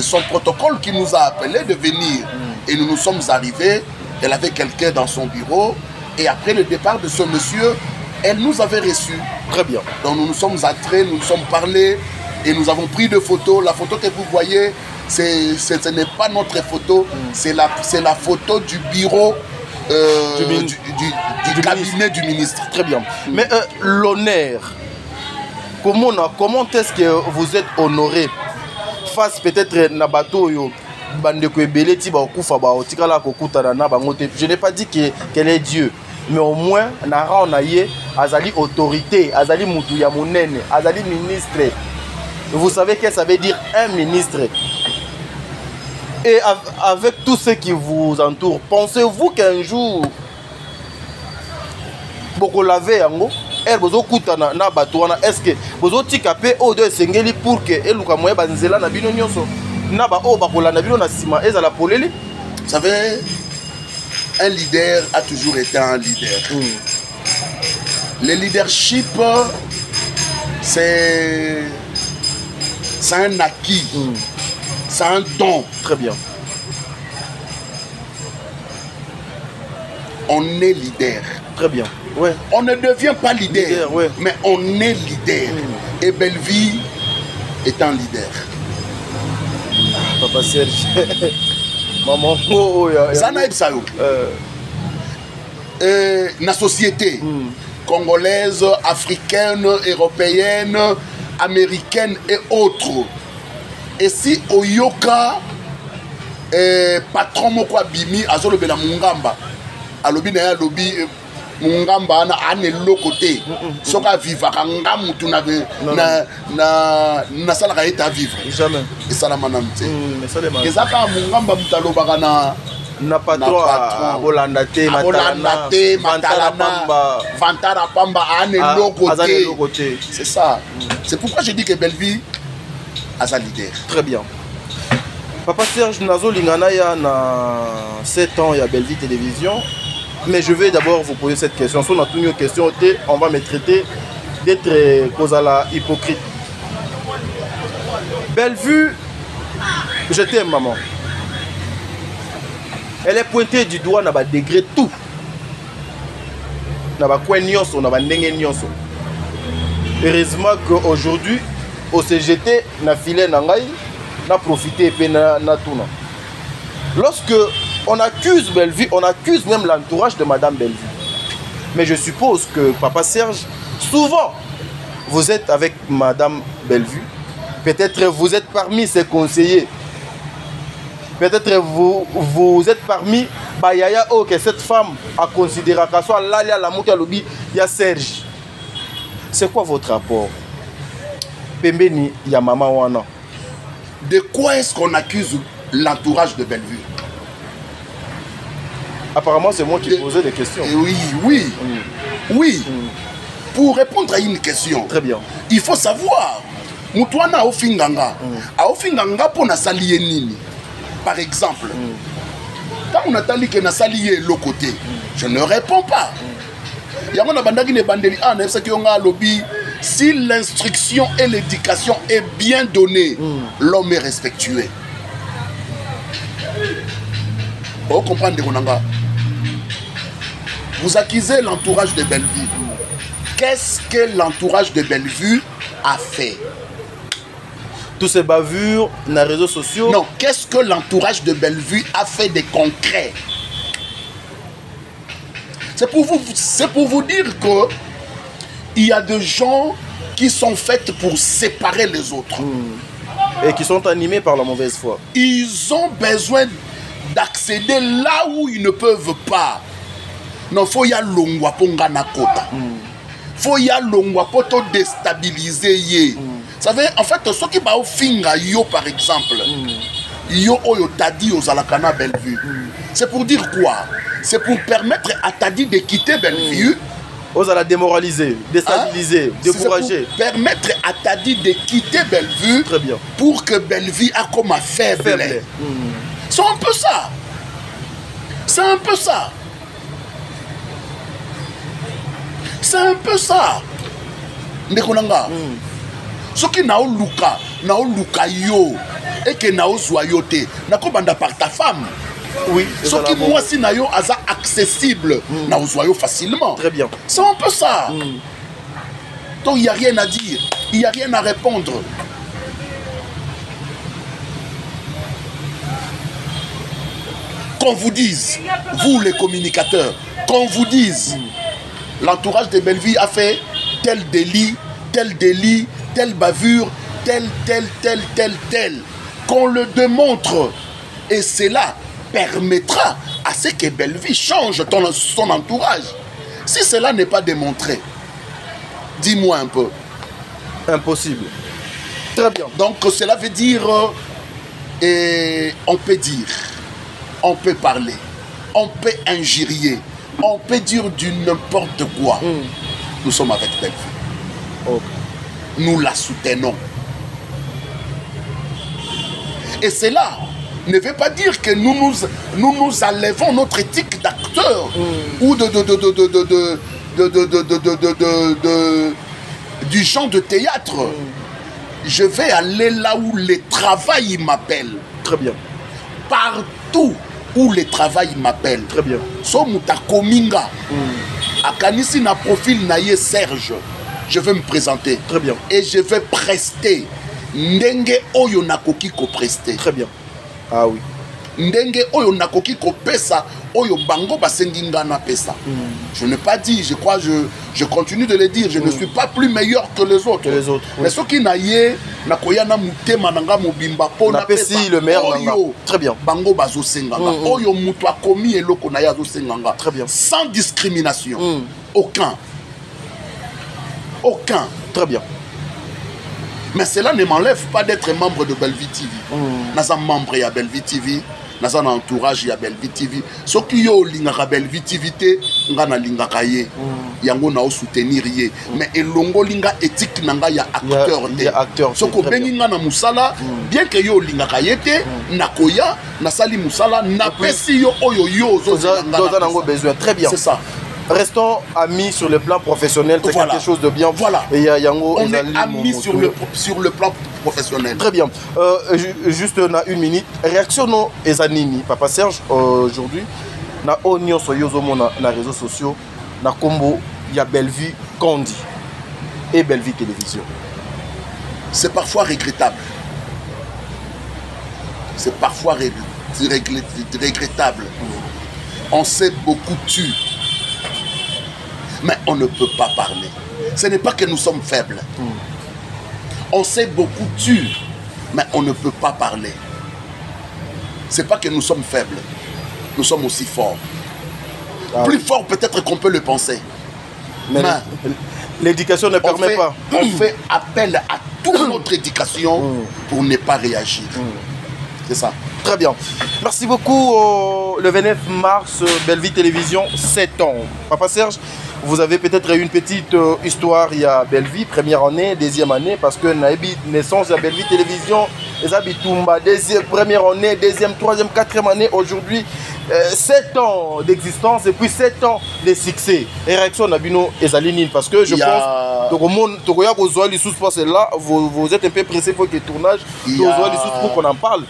son protocole qui nous a appelés de venir. Et nous nous sommes arrivés, elle avait quelqu'un dans son bureau et après le départ de ce monsieur, elle nous avait reçus. Très bien. Donc nous nous sommes entrés, nous nous sommes parlé et nous avons pris des photos. La photo que vous voyez, ce n'est pas notre photo, c'est la photo du bureau du cabinet du ministre. Très bien. Mais l'honneur, comment est-ce que vous êtes honoré face peut-être Nabato je n'ai pas dit qu'elle est Dieu. Mais au moins, on a Azali autorité, Azali Moutouya Mounene, Azali ministre. Vous savez qu'est-ce que ça veut dire un ministre. Et avec tous ceux qui vous entourent, pensez-vous qu'un jour, beaucoup laver yango, elle vous okuta na batouana, est-ce que vous avez tikapé au de sengeli pour que elle ou kamoye banzela na bino nyonso na ba o bakola na bino na sima ezala poleli. Vous savez, un leader a toujours été un leader. Le leadership, c'est un acquis, c'est un don. Très bien. On est leader. Très bien. Ouais. On ne devient pas leader, mais on est leader. Et Belleville est un leader. Papa Serge. Maman, ça n'a pas ça. La société congolaise, africaine, européenne, américaine et autres. Et si Oyoka, patron moko abimi, azolo bela mungamba, alobi na ya lobi mungamba ana lokote, soka vivre kanga mutu na sala ka eta vivre. Jamais. Et ça la manamte. Et ça ka mungamba mutaloba kana na patron Holandate Matalana Vantara Pamba ane lokote. C'est ça. C'est pourquoi je dis que Belleville a sa leader. Très bien. Papa Serge Nazo Linganaya na 7 ans il y a Belleville Télévision. Mais je vais d'abord vous poser cette question. Si on a toutes nos questions, on va me traiter d'être causala hypocrite. Bellevue, je t'aime maman. Elle est pointée du doigt dans le degré tout. Dans le coin nyonso, dans le ndenge nyonso. Heureusement qu'aujourd'hui, au CGT, na filé nangai, na profité et na tuna. Lorsque on accuse Bellevue, on accuse même l'entourage de Madame Bellevue. Mais je suppose que Papa Serge, souvent, vous êtes avec Madame Bellevue. Peut-être vous êtes parmi ses conseillers. Peut-être vous êtes parmi Bayaya oh, que cette femme a considéré qu'à soit là, il y a la montée à l'obi, il y a Serge. C'est quoi votre rapport? Pembeni, il y a Maman Wana. De quoi est-ce qu'on accuse l'entourage de Bellevue? Apparemment, c'est moi qui posais des questions. Oui. Pour répondre à une question, très bien. Il faut savoir, Moutouana Ofinganga, a Ofinganga pour na salié nini. Par exemple, quand on a dit que na salié l'autre côté, je ne réponds pas. Yango na bandaki ne bandeli an ce qui on a lobby. Si l'instruction et l'éducation est bien donnée, l'homme est respectué. Vous comprenez Konanga? Vous accusez l'entourage de Bellevue. Qu'est-ce que l'entourage de Bellevue a fait? Tous ces bavures dans les réseaux sociaux. Non, qu'est-ce que l'entourage de Bellevue a fait de concret? C'est pour vous dire que il y a des gens qui sont faits pour séparer les autres. Et qui sont animés par la mauvaise foi. Ils ont besoin d'accéder là où ils ne peuvent pas. Non, faut y aller longwa ponga na kota. Faut y aller longwa pour te déstabiliser yé. Vous savez, en fait, ceux qui ba au finga yo par exemple, yo oyo tadi aux alakana Bellevue. C'est pour dire quoi? C'est pour permettre à Tadi de quitter Bellevue. Aux à la démoraliser, déstabiliser, décourager. Pour permettre à Tadi de quitter Bellevue. Très bien. Pour que Bellevue a comme un faible. C'est un peu ça. C'est un peu ça. C'est un peu ça. Ndekonanga. Ce qui n'a luka yo et que n'a zoyoté n'a banda par ta femme. Oui. Ce qui moi si n'a yo asa accessible n'a zoyo facilement. Très bien. C'est un peu ça. Donc il n'y a rien à dire, il n'y a rien à répondre. Qu'on vous dise, vous les communicateurs, qu'on vous dise, l'entourage de Bellevue a fait tel délit, telle bavure, tel. Qu'on le démontre. Et cela permettra à ce que Bellevue change son entourage. Si cela n'est pas démontré, dis-moi un peu. Impossible. Très bien. Donc cela veut dire, on peut dire, on peut parler, on peut injurier, on peut dire du n'importe quoi. Nous sommes avec Bellevue. Okay. Nous la soutenons. Et cela ne veut pas dire que nous enlevons notre éthique d'acteur ou du genre de théâtre. Je vais aller là où le travail m'appelle. Très bien. Partout où le travail m'appelle. Très bien. So muta kominga. Akanisi na profil naye Serge. Je vais me présenter. Très bien. Et je vais prester. Ndenge oyo nakoki ko prester. Très bien. Ah oui. Ndenge oyo nakoki ko pesa oyo bango basenginga na pesa. Je n'ai pas dit, je crois, je continue de le dire, je ne suis pas plus meilleur que les autres. Mais ceux qui naye nakoya na mutema nanga mobimba po na pesa. Le meilleur oyo. Très bien. Bango bazo senganga. Oyo mutu akomi eloko na ya zo senganga. Très bien. Sans discrimination. Aucun. Très bien. Mais cela ne m'enlève pas d'être membre de Bellevue TV. Naza membre ya Bellevue TV, naza na entourage ya Bellevue TV. Ce qui yo lingaka Bellevue TV te ngana lingaka ye. Yango na o soutenir ye. Mais elongo linga éthique nanga ya acteur te. Ce ko bengi ngana musala bien que yo lingaka ye te nakoya nasali musala na pesi yo oyo yo zo nango besoin. Très bien. C'est ça. Restons amis sur le plan professionnel, c'est quelque chose de bien. Voilà. Et Yango, on est amis sur le plan professionnel. Très bien. Juste une minute. Réaction non Ezanini, Papa Serge, aujourd'hui, na onyo soyozo na réseaux sociaux, na combo ya Bellevue Kondi et Bellevue Télévision. C'est parfois regrettable. C'est parfois regrettable. On s'est beaucoup tué. Mais on ne peut pas parler. Ce n'est pas que nous sommes faibles. On s'est beaucoup tué, mais on ne peut pas parler. Ce n'est pas que nous sommes faibles. Nous sommes aussi forts. Plus forts peut-être qu'on peut le penser. Mais l'éducation ne permet pas. On fait appel à toute notre éducation pour ne pas réagir. C'est ça. Très bien. Merci beaucoup. Le 29 mars, Bellevue Télévision, 7 ans. Papa Serge, vous avez peut-être une petite histoire. Il y a Bellevue, première année, deuxième année, parce que Naïbi, naissance à Bellevue Télévision, Eza Bitumba, première année, deuxième, troisième, quatrième année. Aujourd'hui, 7 ans d'existence et puis 7 ans de succès. Et réaction Nabino Ezalinine, parce que je pense que là, vous êtes un peu pressé pour que le tournage, pour qu'on en parle.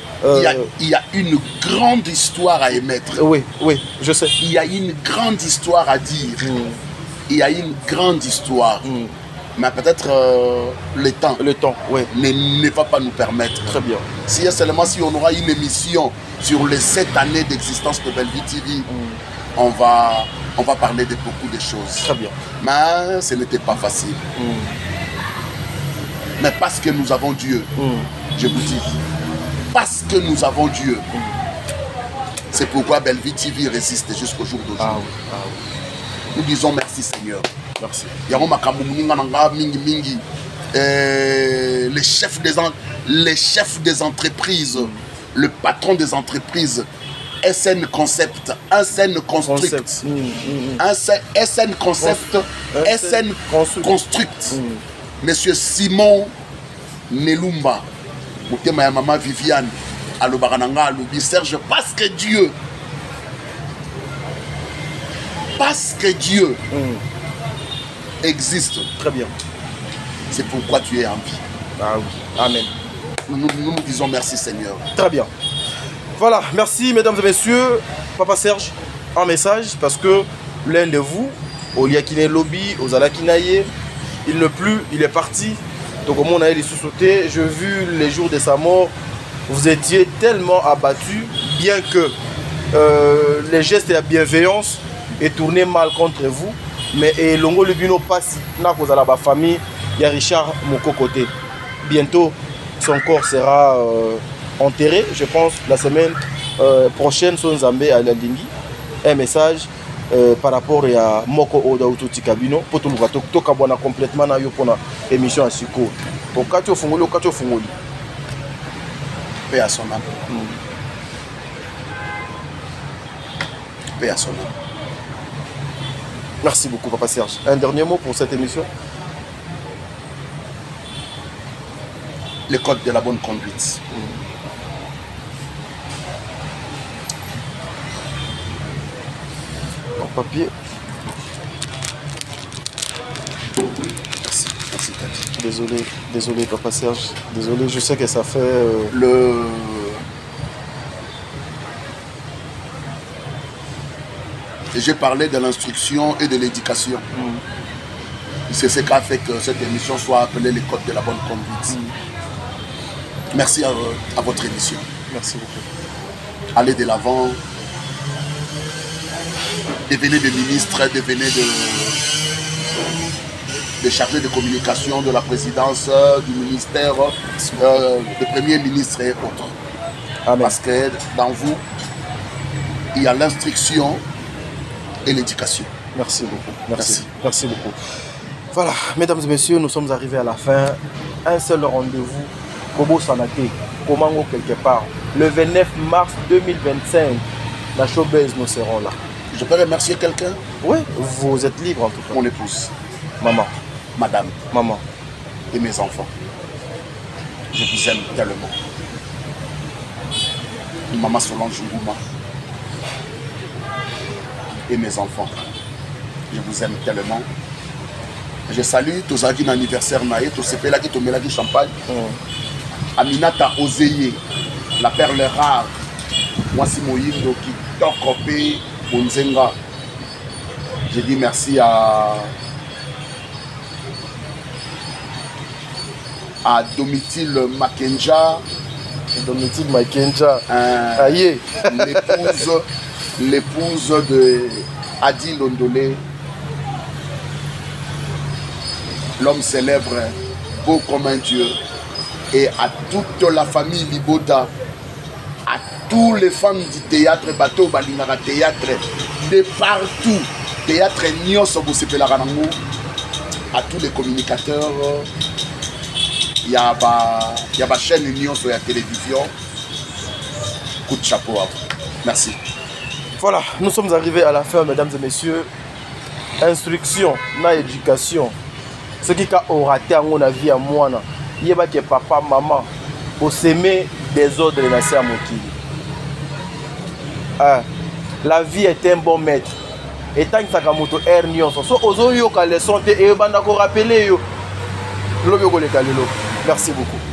Il y a une grande histoire à émettre. Oui, je sais. Il y a une grande histoire à dire. Il y a une grande histoire. Mais peut-être le temps ne va pas nous permettre. Très bien. Si on aura une émission sur les 7 années d'existence de Bellevue TV, on va parler de beaucoup de choses. Très bien. Mais ce n'était pas facile. Mais parce que nous avons Dieu, je vous dis, parce que nous avons Dieu, c'est pourquoi Bellevue TV résiste jusqu'au jour d'aujourd'hui. Nous disons merci Seigneur. Merci. Les chefs des entreprises, le patron des entreprises, SN Concept, SN Construct, SN Concept, SN Construct, Monsieur Simon Nelumba, ma maman Viviane, Alobarananga, Aloubi, Serge, parce que Dieu existe. Très bien. C'est pourquoi tu es en vie. Ah oui. Amen. Nous disons merci Seigneur. Très bien. Voilà, merci mesdames et messieurs. Papa Serge, un message parce que l'un de vous, Oliakine Lobby, Ozalakinaye, il ne plus, il est parti. Donc au monde a les sous-sautés. J'ai vu les jours de sa mort. Vous étiez tellement abattu, bien que les gestes et la bienveillance aient tourné mal contre vous. Mais Longo Lubino passe dans la famille, il y a Richard Mokokoté. Bientôt, son corps sera enterré, je pense, la semaine prochaine, son Zambé à Landingi. Un message par rapport à Moko Oda Ututi Kabino, pour tout le monde, tout le complètement dans l'émission à Siko. Pour Kacho Fungoli, Kacho Fungoli. Paix à son âme. Paix à son âme. Merci beaucoup, Papa Serge. Un dernier mot pour cette émission? Le code de la bonne conduite. En papier. Merci. Merci, Tati. Désolé, Papa Serge. Désolé, je sais que ça fait... J'ai parlé de l'instruction et de l'éducation. C'est ce qui a fait que cette émission soit appelée les codes de la bonne conduite. Merci à votre émission. Merci beaucoup. Allez de l'avant. Devenez des ministres, devenez des chargés de communication de la présidence, du ministère, du premier ministre et autres. Amen. Parce que dans vous, il y a l'instruction et l'éducation. Merci beaucoup. Merci beaucoup. Voilà, mesdames et messieurs, nous sommes arrivés à la fin. Un seul rendez-vous, Kobo Sanate, Komango quelque part. Le 29 mars 2025, la showbiz, nous serons là. Je peux remercier quelqu'un? Oui, vous êtes libre en tout cas. Mon épouse. Maman. Madame. Maman. Et mes enfants. Je vous aime tellement. Maman Solange Ngouma. Et mes enfants. Je vous aime tellement. Je salue tous les anniversaires naïe, tous ces pays-là qui tombent là qui champagne. Aminata Ozeye, la perle rare. Moi, c'est Moïndo qui t'occupé Bonzenga. Je dis merci à Domitille Makenja. Domitille Makenja. Aïe. L'épouse de Adi Londolé. L'homme célèbre, beau comme un dieu. Et à toute la famille Libota, à tous les fans du théâtre, bateau, balingara théâtre, de partout, théâtre Nyos, à tous les communicateurs, il y a ma chaîne Nyos sur la télévision. Coup de chapeau à vous. Merci. Voilà, nous sommes arrivés à la fin, mesdames et messieurs. Instruction, na éducation. Ce qui a raté à mon avis à moi, il y a que papa, maman, semer des ordres dans sa mokili. La vie est un bon maître. Et tant que ça a moto air nyonso, so ozo yo ka leçon te e banda ko rappeler yo. Merci beaucoup.